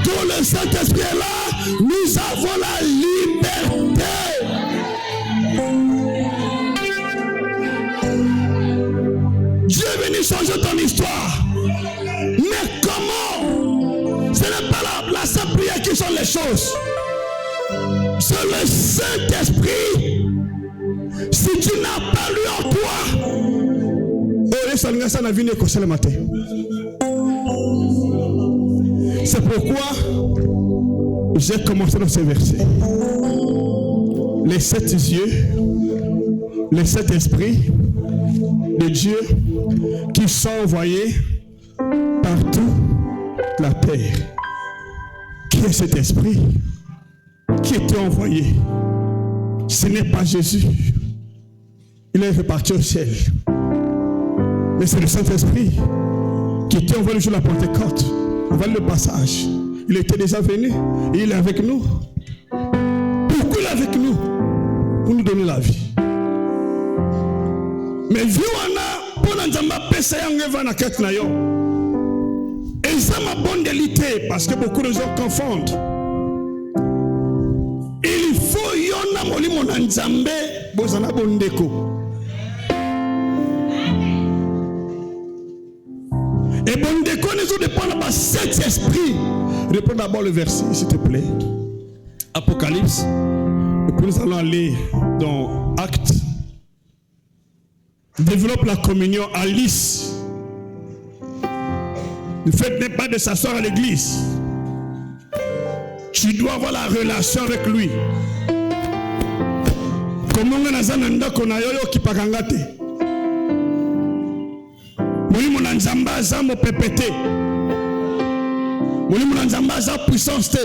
Speaker 1: Quand le Saint-Esprit est là, nous avons la liberté. Dieu est venu changer ton histoire. Mais comment? Ce n'est pas la simple prière qui change les choses. C'est le Saint-Esprit. Si tu n'as pas lu en toi, c'est pourquoi j'ai commencé dans ces versets. Les 7 yeux, les 7 esprits de Dieu qui sont envoyés partout la terre. Qui est cet esprit qui était envoyé? Ce n'est pas Jésus. Il est reparti au ciel. Mais c'est le Saint-Esprit qui était envoyé sur la Pentecôte. On va le passage. Il était déjà venu et il est avec nous. Pourquoi il est avec nous? Pour nous donner la vie. Mais vu on a pour nous pesa yangeva na ket na yo. Et ça m'a bonne délité parce que beaucoup de gens confondent. Il faut yona molimo na nzambe bozana bondeko. Et bon déco nous dépend de cet esprit. Reprends d'abord le verset, s'il te plaît. Apocalypse. Et puis nous allons aller dans Actes. Développe la communion. Alice, le fait n'est pas de s'asseoir à l'église. Tu dois avoir la relation avec lui. Comment on a zananda konayoyo kipakangate. Moni monanzamba za mo pepete. Moni monanzamba za puissance te.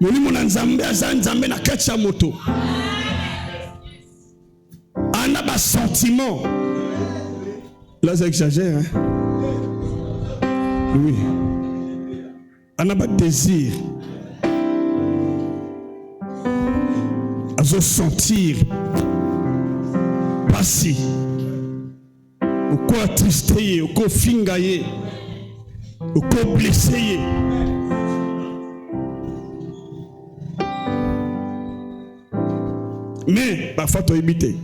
Speaker 1: Moni monanzamba za nzambe na ketcha moto. Ana ba sentiment. Là j'exagère hein. Oui. Ana ba désir. Azo sentir passer. Ou quoi attristé, ou quoi fingaye, ou quoi blessé. Mais parfois tu as évité.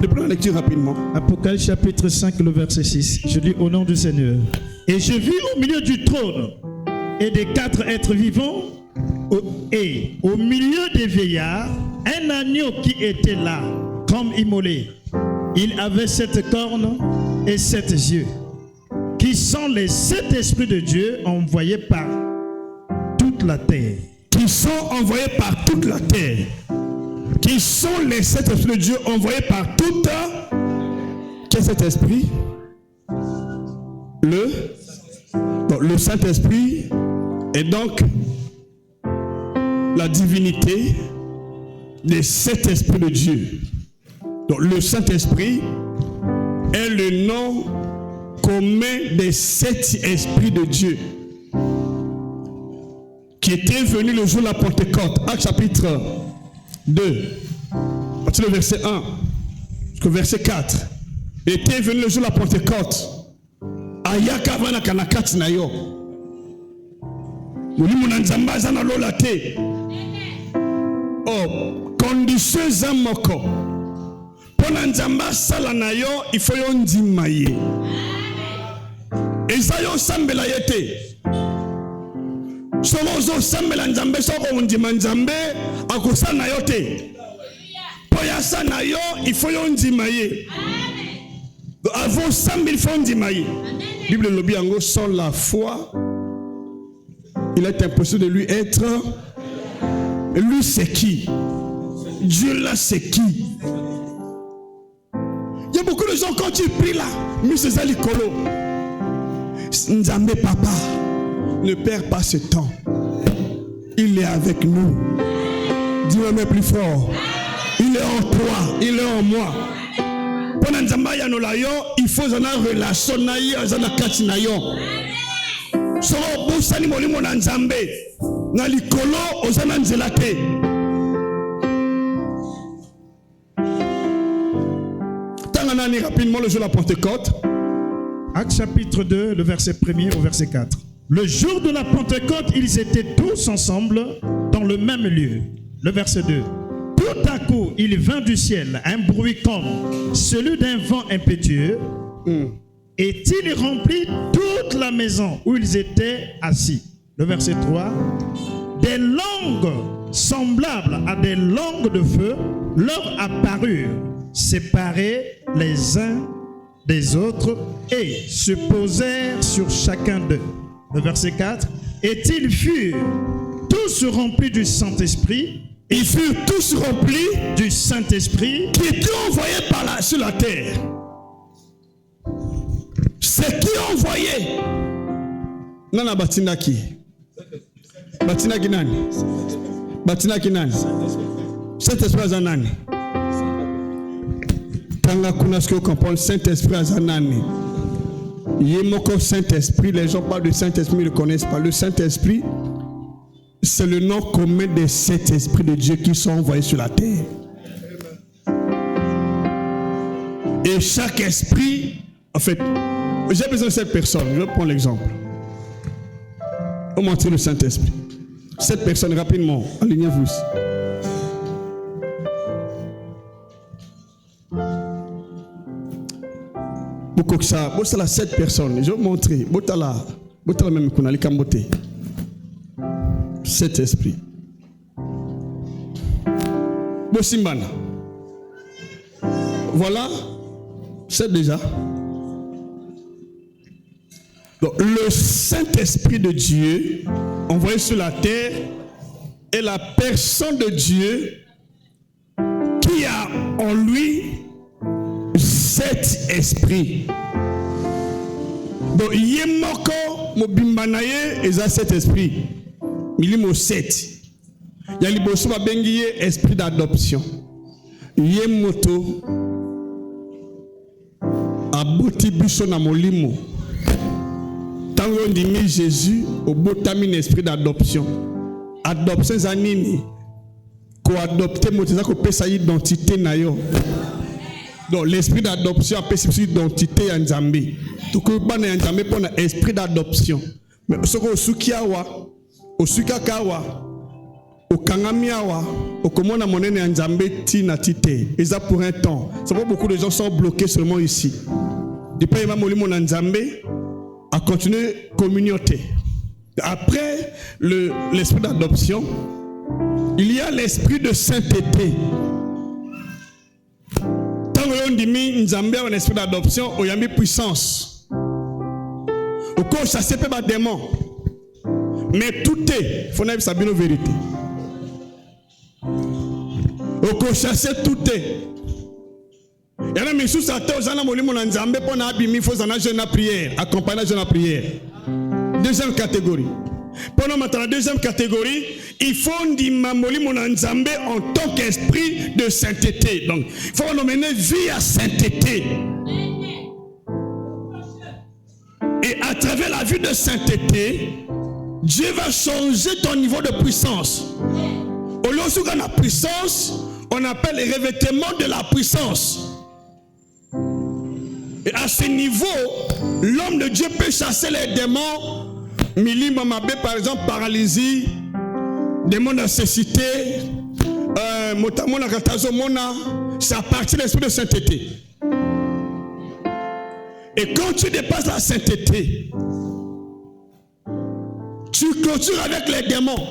Speaker 1: Je prends la lecture rapidement.
Speaker 2: Apocalypse chapitre 5, le verset 6. Je lis au nom du Seigneur. Et je vis au milieu du trône et des 4 êtres vivants et au milieu des vieillards un agneau qui était là comme immolé. Il avait 7 cornes et 7 yeux, qui sont les 7 esprits de Dieu envoyés par toute la terre.
Speaker 1: Qui sont envoyés par toute la terre. Qui sont les 7 esprits de Dieu envoyés par toute. Quel est cet esprit? Le Saint-Esprit est donc la divinité des 7 esprits de Dieu. Donc le Saint-Esprit est le nom commun des 7 esprits de Dieu qui était venu le jour de la Pentecôte. Actes chapitre 2, à partir du verset 1 jusqu'au verset 4. Il était venu le jour de la Pentecôte. Ayaka vana kanakati na yo. Mulimu na nzamba zana lola te. Oh, condition za moko. Pona nzamba sala na yo, il faut yo ndima ye. Eza yo sambela yete. Soko zo sambela nzambe soko ndima nzambe akosa na yo te. Poya sa na yo, il faut yo ndima ye. Avant sambe il faut ndima ye. Bible lobi yango sans la foi, il est impossible de lui être. Lui c'est qui? Dieu là c'est qui? Il y a beaucoup de gens quand tu pries là, Monsieur Zalikolo, Nzambe papa, ne perds pas ce temps. Il est avec nous. Dis-moi mais plus fort. Il est en toi, il est en moi. Pendant Nzamba ya nolayo, il faut une relation nayo, une kati nayo. So busani molimo na Nzambe, na likolo ozana nzela te. Tanganani rapidement le jour de la Pentecôte.
Speaker 2: Actes chapitre 2, le verset 1er au verset 4. Le jour de la Pentecôte, ils étaient tous ensemble dans le même lieu. Le verset 2. Tout à coup, il vint du ciel un bruit comme celui d'un vent impétueux, et il remplit toute la maison où ils étaient assis. Le verset 3. Des langues semblables à des langues de feu leur apparurent, séparées les uns des autres, et se posèrent sur chacun d'eux. Le verset 4. Et ils furent tous remplis du Saint-Esprit.
Speaker 1: Ils furent tous remplis
Speaker 2: du Saint-Esprit
Speaker 1: qui était envoyé sur la terre. C'est qui envoyé? Nana batinaki. Batinaki nani? Batinaki nani? Saint-Esprit azanani. Tanga kuna ce que comprend Saint-Esprit azanani. Yemoko Saint-Esprit, les gens parlent du Saint-Esprit, ils ne le connaissent pas. Le Saint-Esprit, c'est le nom commun des 7 esprits de Dieu qui sont envoyés sur la terre. Et chaque esprit, en fait, j'ai besoin de 7 personnes. Je vais prendre l'exemple. On va montrer le Saint-Esprit. 7 personnes, rapidement, alignez-vous. Beaucoup ça, c'est la 7 personnes. Je vais vous montrer. Botala même qu'on a les cambotés. 7 esprits. Bosimbana. Voilà sais déjà. Donc, le Saint-Esprit de Dieu, envoyé sur la terre, est la personne de Dieu qui a en lui cet esprit. Donc, yemoko mobimbanaye eza cet esprit. Milimo 7. Yali boso ba bengiye esprit d'adoption. Yemoto aboti biso na molimo. Tant on dit Jésus au botami esprit d'adoption. Adoption zanini ko adopter moteza ko pesa identité na yo. Donc l'esprit d'adoption a pesa identité ya Nzambe. To ko bana ya Nzambe pona esprit d'adoption. Mais soko sukiawa, osukakawa, okangamiawa, okomona monene ya Nzambe tina tite. Et ça pour un temps. C'est pourquoi beaucoup de gens sont bloqués seulement ici. Depuis ma molimo na Nzambe à continuer communauté. Après l'esprit d'adoption, il y a l'esprit de sainteté. Tant que l'on dit Nzambe a un esprit d'adoption, il y a une puissance. Au corps chasser pas des démons. Mais tout est, il faut savoir la vérité. Au corps chasser tout est. Il y a des choses à terre, il y a des Nzambe pour n'abîmer, il faut un jeune à prière, accompagner jeune à prière. Deuxième catégorie. Pendant maintenant la deuxième catégorie, il faut dire mon Nzambe en tant qu'esprit de sainteté. Donc, il faut nous mener vie à sainteté. Et à travers la vie de sainteté, Dieu va changer ton niveau de puissance. Au lieu où on a puissance, on appelle les revêtements de la puissance. Et à ce niveau, l'homme de Dieu peut chasser les démons. Mili Mamabé, par exemple, paralysie, démon de cécité, Motamona Katazomona, c'est à partir de l'esprit de sainteté. Et quand tu dépasses la sainteté, tu clôtures avec les démons.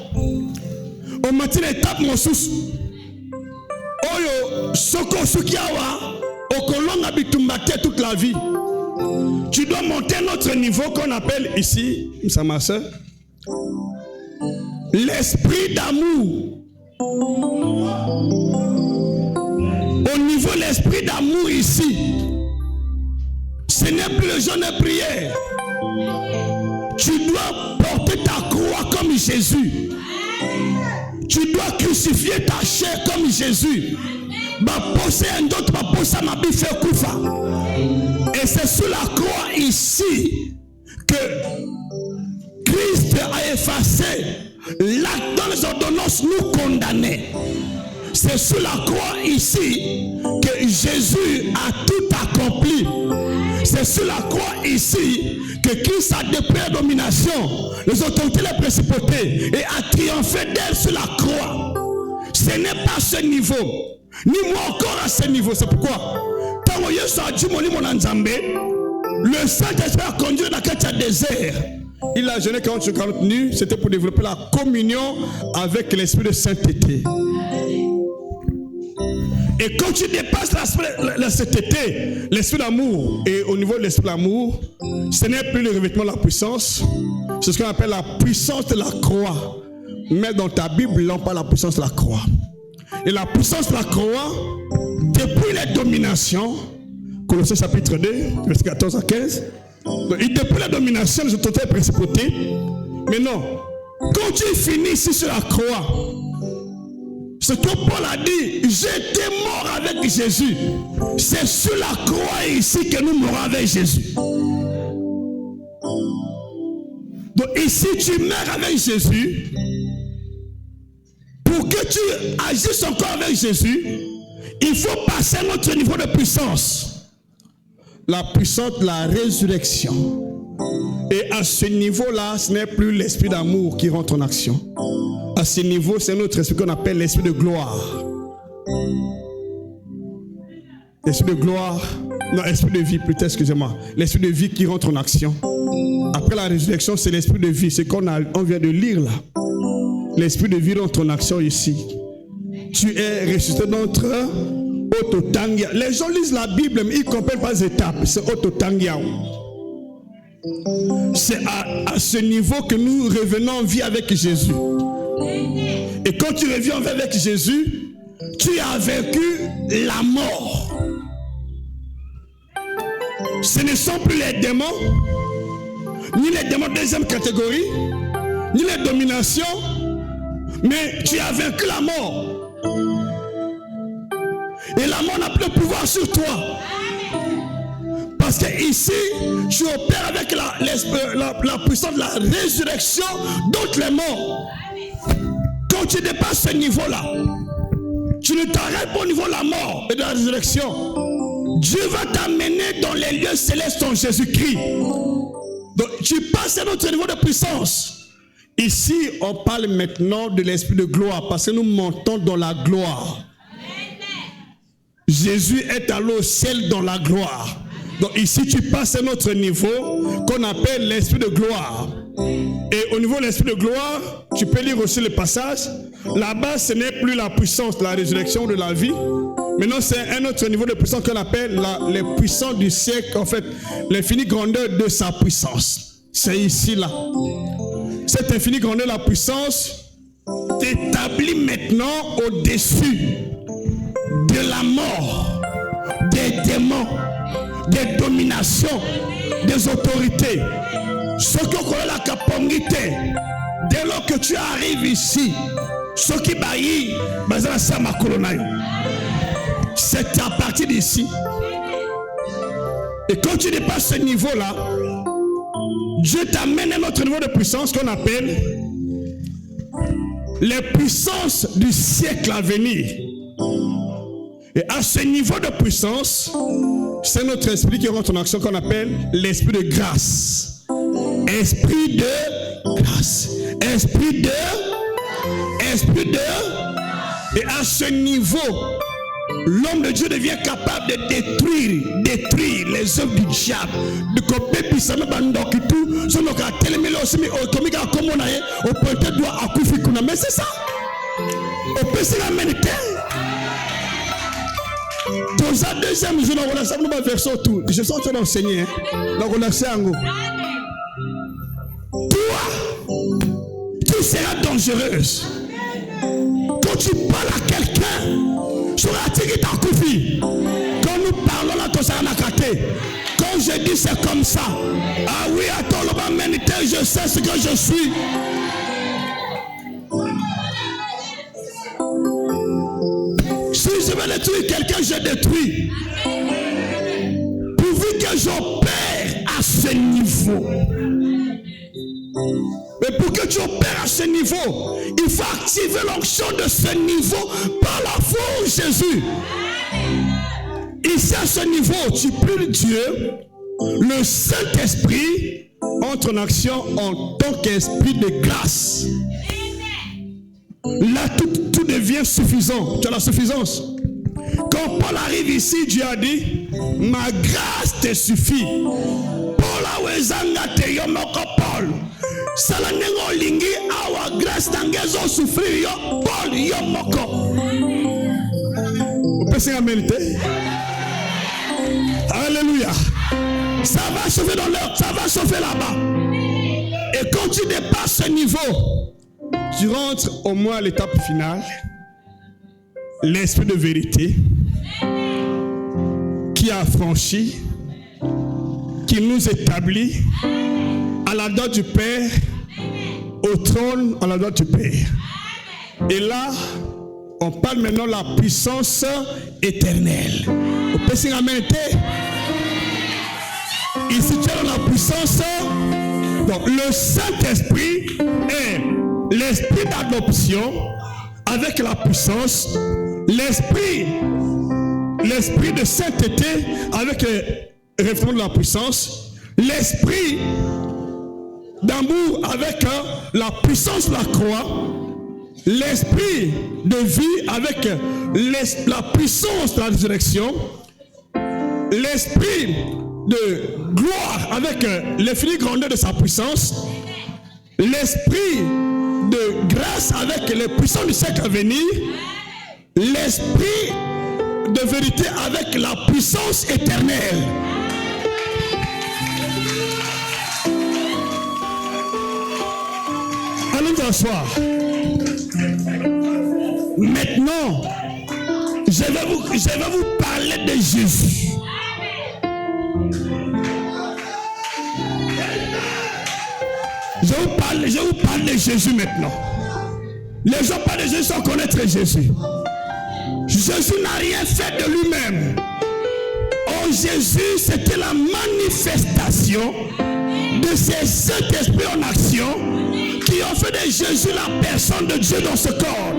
Speaker 1: Au matin, étape mon sous. Oyo, Soko Sukiawa. Okolong habitumbate toute la vie. Tu dois monter à notre niveau qu'on appelle ici, ma soeur, l'esprit d'amour. Au niveau de l'esprit d'amour ici, ce n'est plus le jeûne et prière. Tu dois porter ta croix comme Jésus. Tu dois crucifier ta chair comme Jésus. Et c'est sous la croix ici que Christ a effacé l'acte dans les ordonnances nous condamnés. C'est sous la croix ici que Jésus a tout accompli. C'est sous la croix ici que Christ a déployé la domination, les autorités, les principautés et a triomphé d'elle sur la croix. Ce n'est pas ce niveau. Ni moi encore à ce niveau. C'est pourquoi quand le Saint-Esprit a conduit dans le désert. Il a jeûné 40 nuits. C'était pour développer la communion avec l'esprit de sainteté. Et quand tu dépasses la sainteté, l'esprit d'amour, et au niveau de l'esprit d'amour, ce n'est plus le revêtement de la puissance. C'est ce qu'on appelle la puissance de la croix. Mais dans ta Bible, on parle de la puissance de la croix. Et la puissance de la croix, depuis les dominations, Colossiens chapitre 2, verset 14 à 15, et depuis la domination des autorités et principautés, mais non, quand tu finis ici sur la croix, ce que Paul a dit, j'étais mort avec Jésus. C'est sur la croix ici que nous mourons avec Jésus. Donc ici tu meurs avec Jésus. Pour que tu agisses encore avec Jésus, il faut passer à notre niveau de puissance. La puissance de la résurrection. Et à ce niveau-là, ce n'est plus l'esprit d'amour qui rentre en action. À ce niveau, c'est notre esprit qu'on appelle l'esprit de gloire. L'esprit de gloire, non, l'esprit de vie plutôt, excusez-moi. L'esprit de vie qui rentre en action. Après la résurrection, c'est l'esprit de vie, c'est qu'on vient de lire là. L'esprit de vie rentre en action ici. Tu es ressuscité d'entre Ototangia. Les gens lisent la Bible, mais ils ne comprennent pas les étapes. C'est Ototangia. C'est à ce niveau que nous revenons en vie avec Jésus. Et quand tu reviens en vie avec Jésus, tu as vaincu la mort. Ce ne sont plus les démons, ni les démons de deuxième catégorie, ni les dominations, mais tu as vaincu la mort. Et la mort n'a plus de pouvoir sur toi. Parce que ici, tu opères avec la puissance de la résurrection d'autres les morts. Quand tu dépasses ce niveau-là, tu ne t'arrêtes pas au niveau de la mort et de la résurrection. Dieu va t'amener dans les lieux célestes en Jésus-Christ. Donc tu passes à notre niveau de puissance. Ici, on parle maintenant de l'esprit de gloire parce que nous montons dans la gloire. Jésus est allé au ciel dans la gloire. Donc ici, tu passes à notre niveau qu'on appelle l'esprit de gloire. Et au niveau de l'esprit de gloire, tu peux lire aussi le passage. Là-bas, ce n'est plus la puissance de la résurrection de la vie. Maintenant, c'est un autre niveau de puissance qu'on appelle les puissances du siècle. En fait, l'infinie grandeur de sa puissance. C'est ici, là. Cette infinie grandeur de la puissance t'établit maintenant au-dessus de la mort, des démons, des dominations, des autorités. Ce qu'on connaît la capacité, dès lors que tu arrives ici, ce qui baillit, c'est à partir d'ici. Et quand tu dépasses ce niveau-là, Dieu t'amène à un autre niveau de puissance qu'on appelle les puissances du siècle à venir. Et à ce niveau de puissance, c'est notre esprit qui rentre en action qu'on appelle l'esprit de grâce. Esprit de grâce. Esprit de. Et à ce niveau, l'homme de Dieu devient capable de détruire les œuvres du diable. De couper puissamment bandokitu, son oka telemelo aussi mais otomika comme on a au peut-être doit akufi kuna. Mais c'est ça. Au peut se la méditer. Dans la deuxième jour, on a ça nous verset autour. Je suis en train d'enseigner. Donc on a ça en gros. Toi, tu seras dangereuse. Quand tu parles à quelqu'un, sur la tigre t'accoufi. Quand nous parlons là, tout ça on a caté. Quand je dis c'est comme ça. Ah oui, attends, le bas méditer, je sais ce que je suis. Si je veux détruire quelqu'un, je détruis. Pourvu que j'opère à ce niveau. Mais pour que tu opères à ce niveau, il faut activer l'onction de ce niveau par la foi en Jésus. Ici à ce niveau, tu pries Dieu, le Saint-Esprit entre en action en tant qu'esprit de grâce. Là, tout devient suffisant. Tu as la suffisance. Quand Paul arrive ici, Dieu a dit, ma grâce te suffit. Paul a wezanga te yomoko Paul. Salanengo lingi awa grâce tangezo souffrir yo Paul yomoko. Vous pensez à mériter? Alléluia. Ça va chauffer dans l'heure, ça va chauffer là-bas. Et quand tu dépasses ce niveau, tu rentres au moins à l'étape finale, l'esprit de vérité qui a franchi, qui nous établit à la droite du Père, au trône à la droite du Père. Et là, on parle maintenant de la puissance éternelle. Au Pessin Amenté, ici tu as la puissance. Donc le Saint-Esprit est l'esprit d'adoption avec la puissance, l'esprit de sainteté avec le référent de la puissance, l'esprit d'amour avec la puissance de la croix, l'esprit de vie avec la puissance de la résurrection, l'esprit de gloire avec l'infinie grandeur de sa puissance, l'esprit de grâce avec les puissances du siècle à venir, l'esprit de vérité avec la puissance éternelle. Allons nous asseoir. Maintenant, je vais vous parler de Jésus. Je vous parle de Jésus maintenant. Les gens parlent de Jésus sans connaître Jésus. Jésus n'a rien fait de lui-même. Oh, Jésus, c'était la manifestation de ces Saint-Esprit en action qui ont fait de Jésus la personne de Dieu dans ce corps.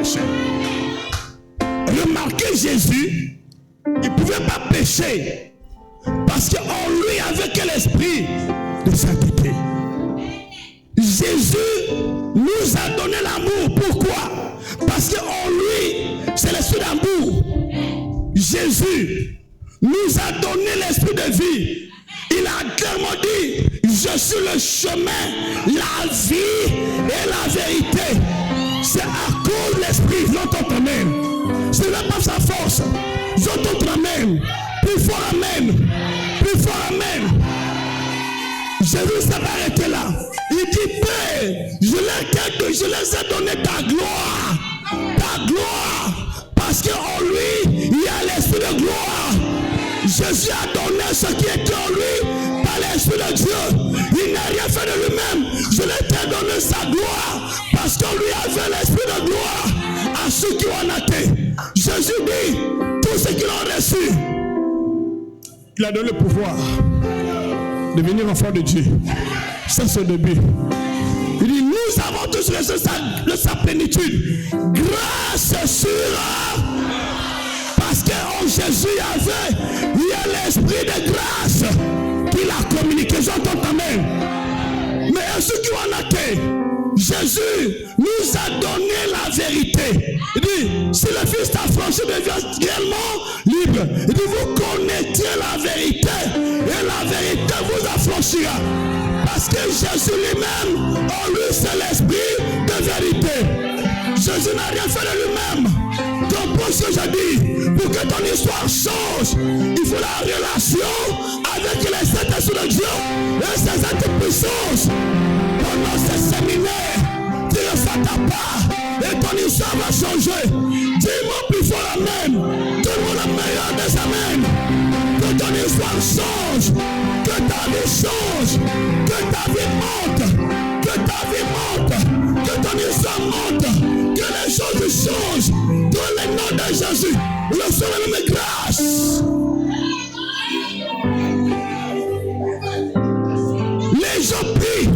Speaker 1: Remarquez, Jésus, il ne pouvait pas pécher parce qu'en lui avait que l'esprit de sainteté. Jésus nous a donné l'amour. Pourquoi? Parce qu'en lui, c'est l'esprit d'amour. Jésus nous a donné l'esprit de vie. Il a clairement dit, je suis le chemin, la vie et la vérité. C'est à cause de l'esprit. J'entends ton amen. Ce n'est pas sa force. J'entends ton amen. Plus fort amen. Plus fort amen. Jésus s'est arrêté là. Il dit, Père, je les ai donné ta gloire. Ta gloire. Parce qu'en lui, il y a l'esprit de gloire. Jésus a donné ce qui était en lui par l'esprit de Dieu. Il n'a rien fait de lui-même. Je lui ai donné sa gloire. Parce qu'en lui avait l'esprit de gloire à ceux qui ont été. Jésus dit, tous ceux qui l'ont reçu, il a donné le pouvoir de devenir enfant de Dieu. Ça, c'est le début. Il dit, nous avons tous reçu de sa plénitude. Grâce sur... Parce qu'en Jésus, il y a l'esprit de grâce qu'il a communiqué. J'entends ta main. Mais à ceux qui ont été, Jésus nous a donné la vérité. Il dit, si le Fils t'a franchi, devient réellement libre. Il dit, vous connaîtrez la vérité et la vérité vous affranchira. Parce que Jésus lui-même, en lui, c'est l'esprit de vérité. Jésus n'a rien fait de lui-même. Comprends ce que je dis. Pour que ton histoire change, il faut la relation avec les Saint-Esprit de Dieu et ses antipuissances. Pendant ce séminaire, tu ne s'attends pas et ton histoire va changer. Dis-moi plus fort amen. Tout le monde a meilleur des amens. Que ton histoire change, que ta vie change, que ta vie monte, que ta vie monte, que ton histoire monte, que les choses changent. Dans le nom de Jésus, le Seigneur me grâce. Les gens prient,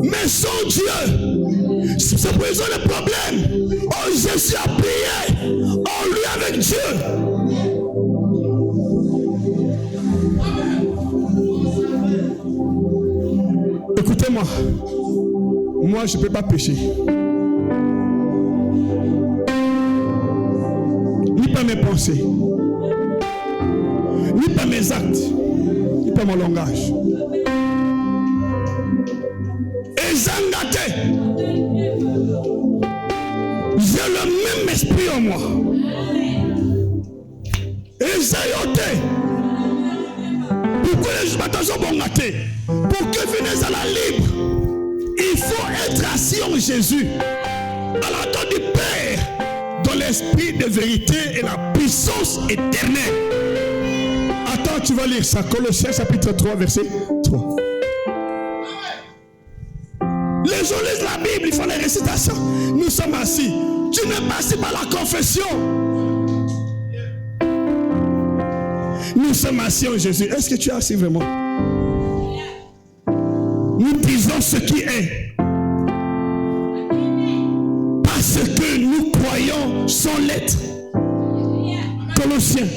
Speaker 1: mais sans Dieu, c'est pour ils ont le problème. Oh, Jésus a prié, en lui avec Dieu. Écoutez-moi, moi je ne peux pas pécher. Ni par mes pensées, ni par mes actes, ni par mon langage. Et Zangate, j'ai le même esprit en moi. Et Zayote, pourquoi les jugements sont bon gâtés? Pour que venez à la libre, il faut être assis en Jésus, à la tête du Père, dans l'esprit de vérité et la puissance éternelle. Attends, tu vas lire ça. Colossiens chapitre 3, verset 3. Les gens lisent la Bible, ils font les récitations. Nous sommes assis. Tu n'es pas assis par la confession. Nous sommes assis en Jésus. Est-ce que tu es assis vraiment? Nous disons ce qui est. Parce que nous croyons sans l'être. Colossiens.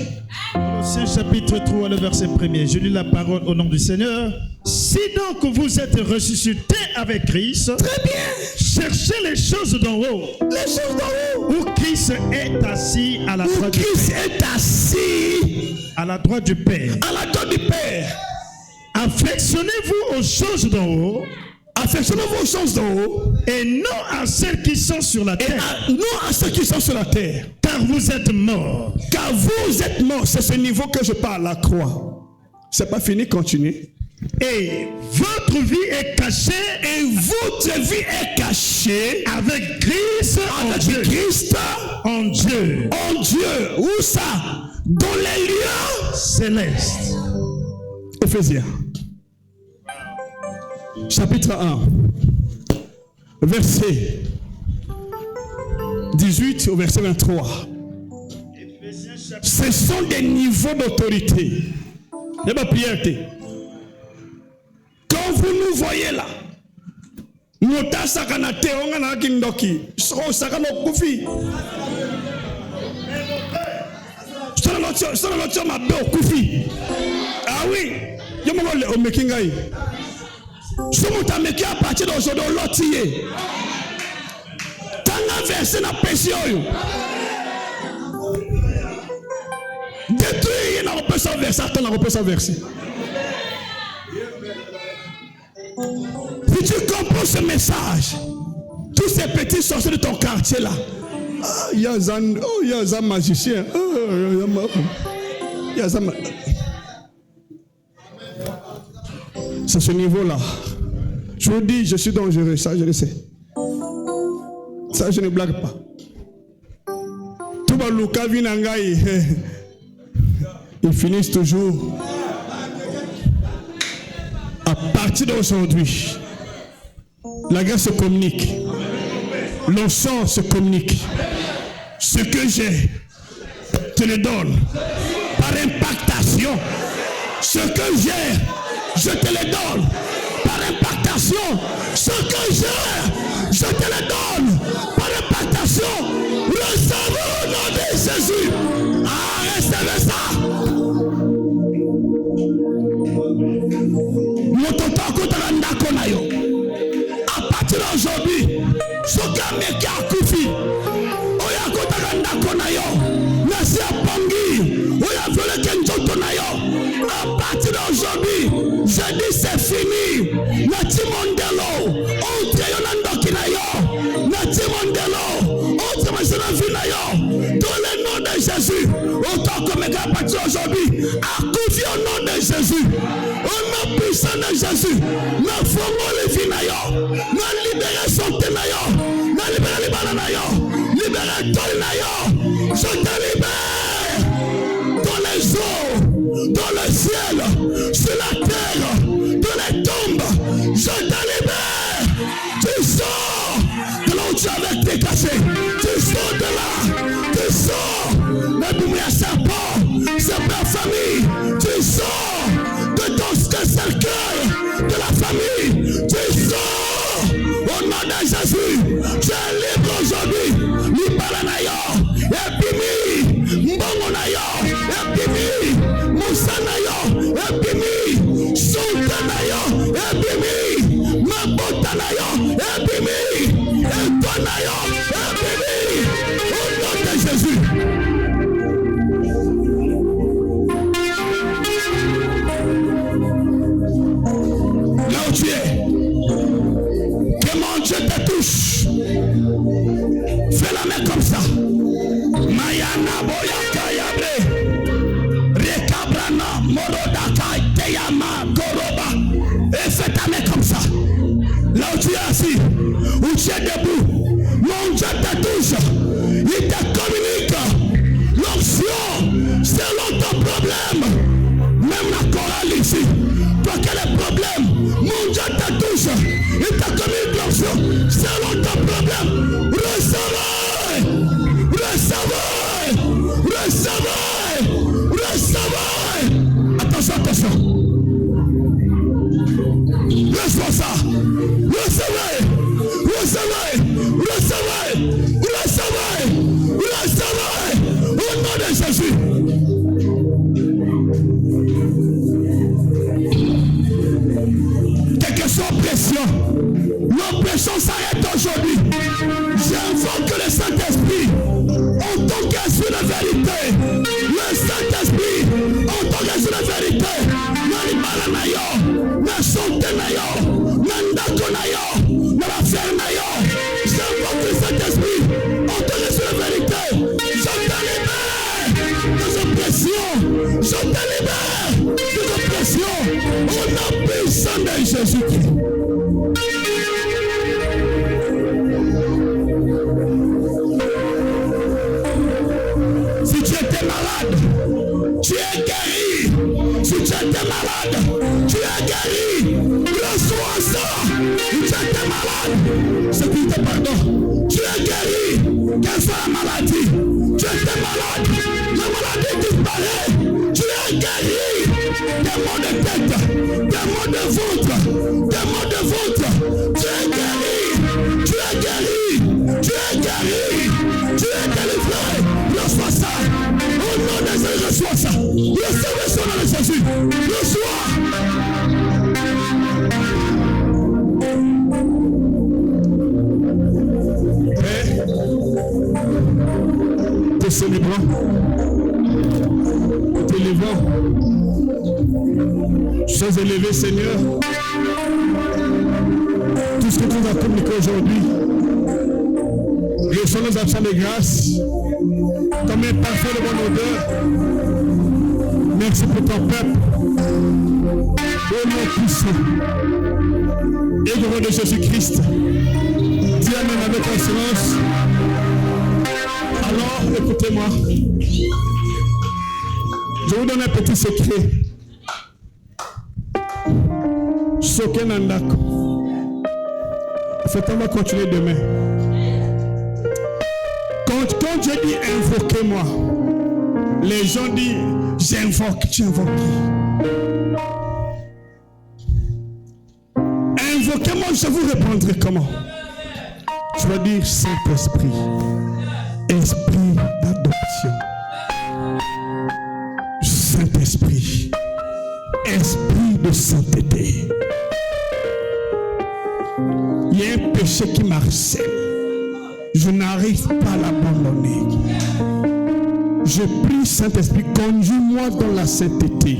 Speaker 2: Colossiens chapitre 3, le verset 1er. Je lis la parole au nom du Seigneur. Si donc vous êtes ressuscités avec Christ,
Speaker 1: Très bien.
Speaker 2: cherchez les choses d'en haut.
Speaker 1: Les choses d'en haut.
Speaker 2: Où Christ est assis à la droite du
Speaker 1: Christ
Speaker 2: Père.
Speaker 1: est assis
Speaker 2: À la droite du Père.
Speaker 1: à la droite du Père.
Speaker 2: Affectionnez-vous aux choses d'en haut.
Speaker 1: Affectionnez-vous aux choses d'en haut
Speaker 2: Et non à celles qui sont sur la
Speaker 1: et
Speaker 2: terre.
Speaker 1: non à ceux qui sont sur la terre.
Speaker 2: Car car vous êtes morts.
Speaker 1: Car vous êtes morts. C'est ce niveau que je parle, la croix. C'est pas fini, continuez.
Speaker 2: Et votre vie est cachée.
Speaker 1: Et votre vie est cachée
Speaker 2: avec Christ en Dieu.
Speaker 1: Christ
Speaker 2: en Dieu.
Speaker 1: En Dieu. Où ça? Dans les lieux
Speaker 2: célestes.
Speaker 1: Éphésiens. Chapitre 1. Verset 18 au verset 23. Ce sont des niveaux d'autorité. Il n'y a pas prière. Quand vous nous voyez là, nous ah oui, je me dis Mekingai. Si vous avez à partir d'aujourd'hui, l'autre tant verset na péché. Détruire la repère verset, attends la repère verset. Si tu comprends ce message, tous ces petits sorciers de ton quartier là, il y a un magicien, il y a un c'est ce niveau-là. Je vous dis, je suis dangereux, ça je le sais. Ça je ne blague pas. Tout va Luka Vinangai, ils finissent toujours. À partir d'aujourd'hui, la grâce se communique. L'encens se communique. Ce que j'ai, te le donne. Par impactation. Ce que j'ai, je te le donne. Par impactation. Ce que j'ai, je te le donne. Par impactation. Recevez au nom de Jésus. Ah, recevez ça. À partir d'aujourd'hui, ce que mec a koufi, oya kota ndako na yo, nasi apangi, oya vole kenjoto na yo. À partir d'aujourd'hui, je dis c'est fini. Nati mondelo, entre yo nandoki na yo, nati mondelo, entre ma vie na yo. Dans le nom de Jésus, autant que mec à partir d'aujourd'hui, à koufi au nom de Jésus. Au nom puissant de Jésus, na fongo le vie na yo, na libérer santé na yo, na libérer libana na yo, libérer tol na yo. Je te libère dans les eaux, dans le ciel, sur la terre, dans les tombes. Je te libère. Tu sors de là où tu avais été caché. Tu sors de là. Tu sors. Mais pour moi, c'est pas famille. Tu sors de ton cercueil de la famille. Tu sors au nom de Jésus. Tu es libre aujourd'hui. Libala na yo. Epimi. Mbongo na yo. Epimi. Moussa na yo. Epimi. Soute na yo. Epimi. Mabota na yo. Epimi. Eto na yo. Epimi. Au nom de Jésus. Tu es. Que mon Dieu te touche. Fais la main comme ça. Mayana boyaka yabre. Rekabrana morodaka teyama goroba. Et fais ta main comme ça. Là où tu es assis, où tu es debout, mon Dieu te touche. Il te communique l'onction selon ton problème. Même la chorale ici. Toi quel est le problème? Mon Dieu te touche. Il t'a commis l'onction selon ton problème. Recevez. Recevez. Recevez. Recevez. Attention, attention. Reçois ça. Recevez. Recevez. Recevez. Recevez. Recevez. Au nom de Jésus. L'oppression s'arrête aujourd'hui. J'invoque le Saint-Esprit en tant qu'esprit de vérité. Le Saint-Esprit en tant qu'esprit de vérité. N'alibala na yo, na santé na yo, na ndako na yo, na l'affaire na yo. J'invoque le Saint-Esprit en tant qu'esprit de vérité. Je te libère de l'oppression au nom puissant de Jésus-Christ. Si tu étais malade, tu es guéri. Si tu étais malade, tu es guéri. Reçois ça. Si tu étais malade, c'est qui te pardonne. Tu es guéri. Quelle soit la maladie? Tu étais malade. La maladie disparaît. Tu es guéri. Des maux de tête, des maux de ventre, des maux de ventre. Tu es guéri. Tu es guéri. Tu es guéri. Tu es délivré. Reçois ça. Au nom de Jésus, reçois ça. Recevez son nom de Jésus. Reçois. Te célébrons, te levons. Sois élevé, Seigneur. Tout ce que tu nous as communiqué aujourd'hui, reçois nos actions de grâce, comme un parfum de bonne odeur. Merci pour ton peuple. Au nom puissant et au nom de Jésus-Christ. Dis Amen avec assurance. Alors, écoutez-moi. Je vous donne un petit secret. Soké Nandako. En fait, on va continuer demain. Quand Dieu dit invoquez-moi, les gens disent j'invoque, tu invoques. Invoquez-moi, je vous répondrai comment? Je vais dire Saint-Esprit, Esprit d'adoption. Saint-Esprit, Esprit de sainteté. Il y a un péché qui m'harcèle. Je n'arrive pas à l'abandonner. Je prie, Saint-Esprit, conduis-moi dans la sainteté.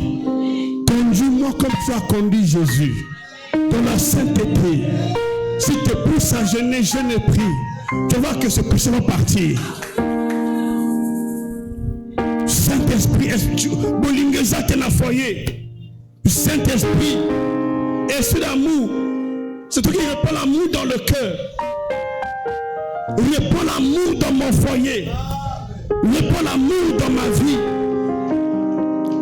Speaker 1: Conduis-moi comme tu as conduit Jésus. Dans la sainteté. Si tu pousses à jeûner, je ne prie. Tu vois que ce péché va partir. Saint-Esprit, Bolingeza t'es dans foyer. Saint-Esprit, esprit d'amour. C'est toi qui répand l'amour dans le cœur. Répands l'amour dans mon foyer. Répands l'amour dans ma vie.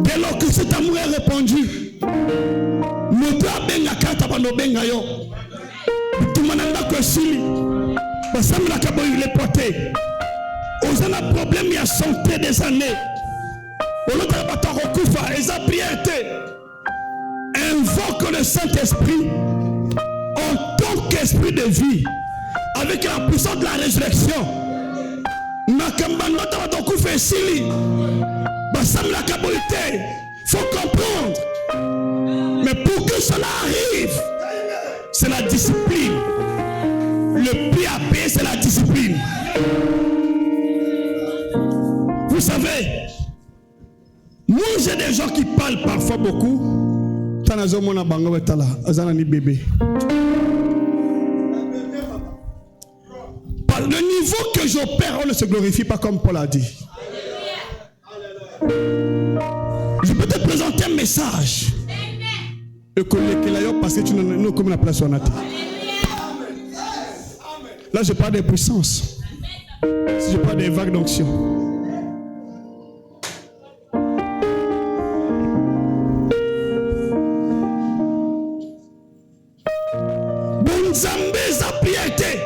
Speaker 1: Dès lors que cet amour est répandu, nous devons benga kata bando benga yo. Tout le monde a que si, parce que la cabo il est porté. Aux a un problème il y a santé des années. Au lieu de battre au kufa, ils ont prière. Invoque le Saint-Esprit en tant qu'esprit de vie. Avec la puissance de la résurrection, faut comprendre. Mais pour que cela arrive, c'est la discipline. Le prix à payer, c'est la discipline. Vous savez, moi j'ai des gens qui parlent parfois beaucoup. Bébé. Le niveau que j'opère, on ne se glorifie pas comme Paul a dit. Je peux te présenter un message. Parce que tu n'as comme la place en terre. Là, je parle des puissances. Je parle des vagues d'onction. Bon Zambé, sa piété.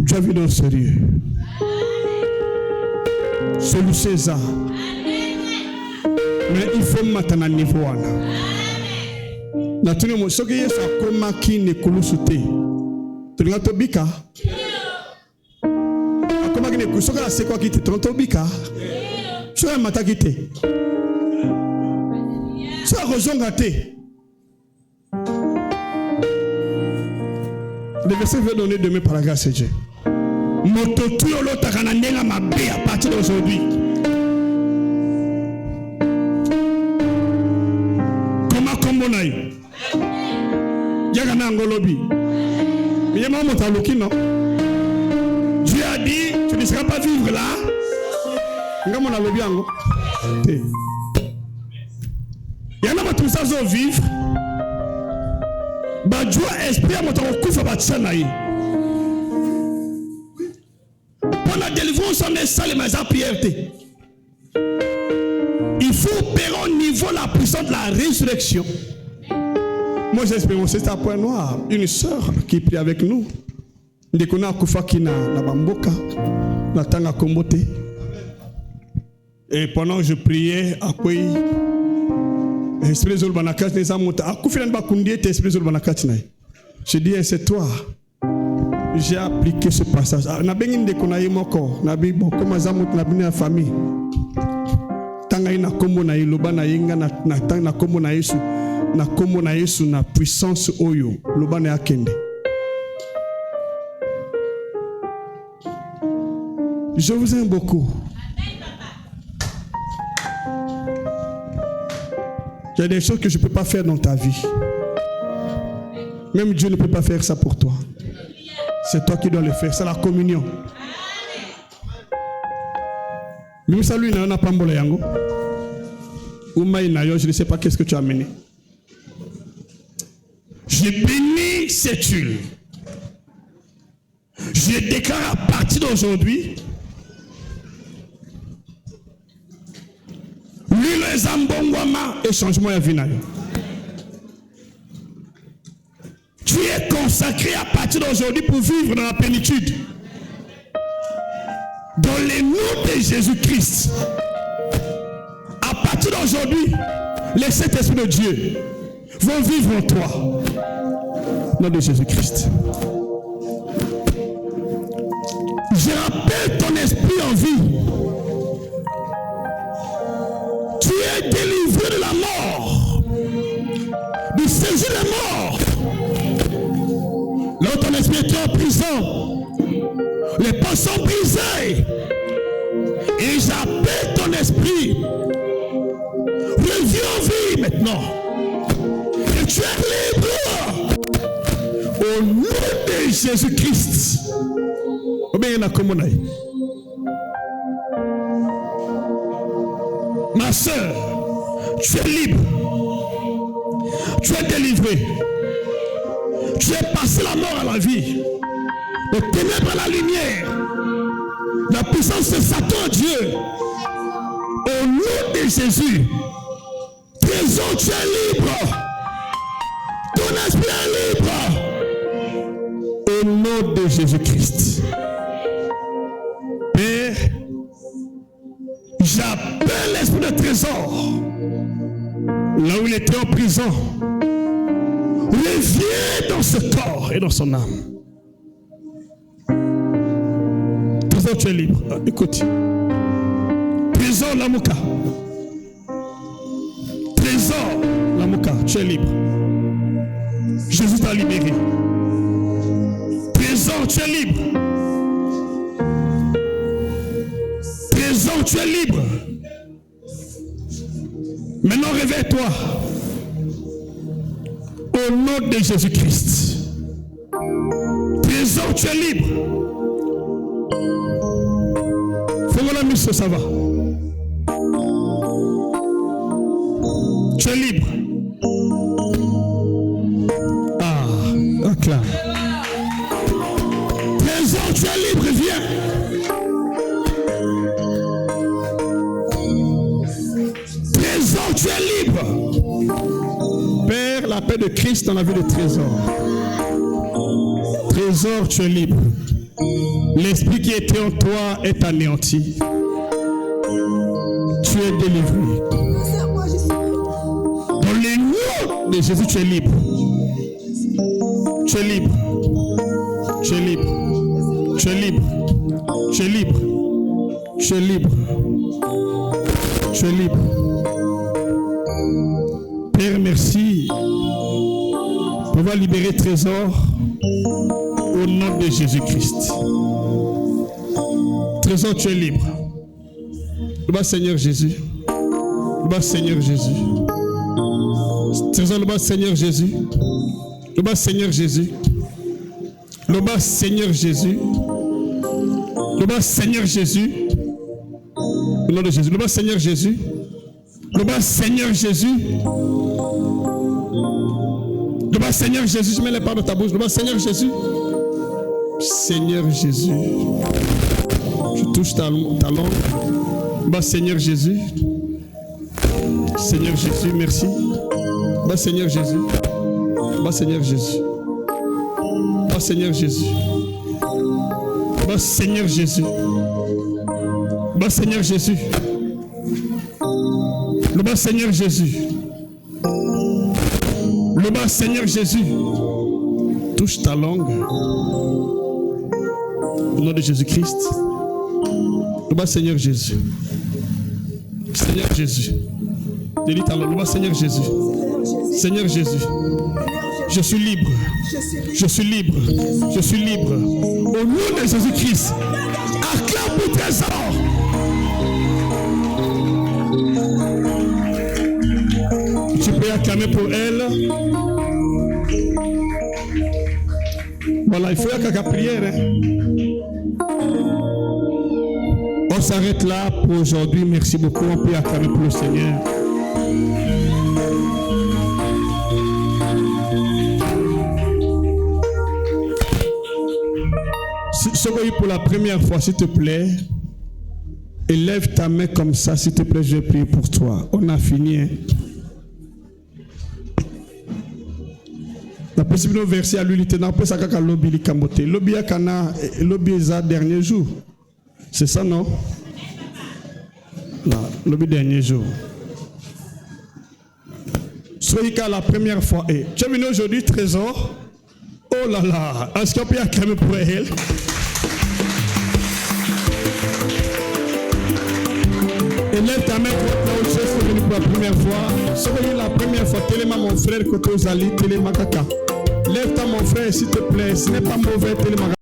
Speaker 1: Tu as vu dans le sérieux. Celui César. Mais il faut maintenant niveau. Naturellement, ce qui est ça, comme qui ne coule sous tes. Tu regardes ton bika. Comment qui ne coule, c'est quoi qui te trompe ton bika? Tu as un matin qui te. Tu as raison gâté. Le verset veut donner demain par la grâce de Dieu. À partir d'aujourd'hui. Comment combonaï? Yagana ngolobi. Mais yama montaluki non? Ngamona lobi yango. Yana matusa zo vivre. Ba joie esprit à moto kufa ba tsana yi. Pour la délivrance on est salé mais à prière. Il faut opérer au niveau la puissance de la résurrection. Moi j'espère c'est un point noir, une sœur qui prie avec nous. Ndekona kufa kina na bamboka na tanga kombote. Et pendant que je priais, après, esprit de Banakat n'est pas monté. Je dis, c'est toi. J'ai appliqué ce passage. Na bengi ndekona yemoko, na bi bon comme azamout na bini la famille. Tanga ina kombo na iloba na yenga na tanga na kombo na Yesu, na kombo na Yesu na puissance oyo, loba na akende. Je vous aime beaucoup. Il y a des choses que je ne peux pas faire dans ta vie. Même Dieu ne peut pas faire ça pour toi. C'est toi qui dois le faire. C'est la communion. Nous saluons Nana Pambola Yango. Je ne sais pas qu'est-ce que tu as amené. Je bénis cette huile. Je déclare à partir d'aujourd'hui l'huile Zambongwama et changement à vinaille. Tu es consacré à partir d'aujourd'hui pour vivre dans la plénitude. Dans le nom de Jésus-Christ. À partir d'aujourd'hui, les Saint-Esprit de Dieu vont vivre en toi. Au nom de Jésus-Christ. Je rappelle ton esprit en vie. Tu es délivré de la mort, du séjour des morts. Là où ton esprit était en prison, les portes sont brisées. Et j'appelle ton esprit. Reviens en vie maintenant. Et tu es libre. Au nom de Jésus-Christ. Ma soeur, tu es libre. Tu es délivré. Tu es passé la mort à la vie. De ténèbres à la lumière. La puissance de Satan à Dieu. Au nom de Jésus. Trésor, tu es libre. Ton esprit est libre. Au nom de Jésus-Christ. Père, j'appelle l'esprit de trésor. Là où il était en prison. Reviens dans ce corps et dans son âme. Trésor, tu es libre. Écoute. Trésor, Lamouka. Trésor, Lamouka, tu es libre. Jésus t'a libéré. Trésor, tu es libre. Trésor, tu es libre. Maintenant, réveille-toi. Au nom de Jésus-Christ. Trésor, tu es libre. Faut la mission, ça va. Tu es libre. Ah, clair. Trésor, tu es libre, viens. Trésor, tu es libre. Père, la paix de Christ dans la vie de Trésor. Trésor, tu es libre. L'esprit qui était en toi est anéanti. Tu es délivré. Dans le nom de Jésus, tu es libre. Tu es libre. Tu es libre. Tu es libre. Tu es libre. Tu es libre. Tu es libre. Père, merci. On va libérer Trésor au nom de Jésus-Christ. Trésor, tu es libre. Le bas Seigneur Jésus. Le bas Seigneur Jésus. Trésor, le bas Seigneur Jésus. Le bas Seigneur Jésus. Le bas Seigneur Jésus. Le bas Seigneur Jésus. Au nom de Jésus. Le Seigneur Jésus. Le Seigneur Jésus. Le Seigneur Jésus. Je mets les paroles de ta bouche. Le Seigneur Jésus. Seigneur Jésus. Je touche ta langue. Le Seigneur Jésus. Seigneur Jésus, merci. Seigneur Jésus. Seigneur Jésus. Seigneur Jésus. Seigneur Jésus. Seigneur Jésus. Le Seigneur Jésus. Le Seigneur Jésus. Touche ta langue. Au nom de Jésus-Christ. Le Seigneur Jésus. Seigneur Jésus. Délie ta langue. Le Seigneur Jésus. Seigneur Jésus. Je suis libre. Je suis libre. Je suis libre. Au nom de Jésus-Christ. Acclame pour trésor. Tu peux acclamer pour elle. Voilà, il faut y avoir la prière. On s'arrête là pour aujourd'hui. Merci beaucoup. On peut acclamer pour le Seigneur. Sogoyi, pour la première fois, s'il te plaît, élève ta main comme ça, s'il te plaît, je vais prier pour toi. On a fini. Hein? La possibilité de verser à l'unité, n'a pas ça qu'à lobby li kamote. Lobby à kana, lobby za dernier jour. C'est ça, non? Là, lobby dernier jour. Soyez qu'à la première fois. Et tu es venu aujourd'hui, trésor. Oh là là, est-ce qu'on peut acclamer pour elle? Élève ta main pour toi, c'est venu pour la première fois. C'est venu la première fois, téléma mon frère, côté aux alliés, téléma kaka. Lève-toi mon frère, s'il te plaît, ce n'est pas mauvais, téléma.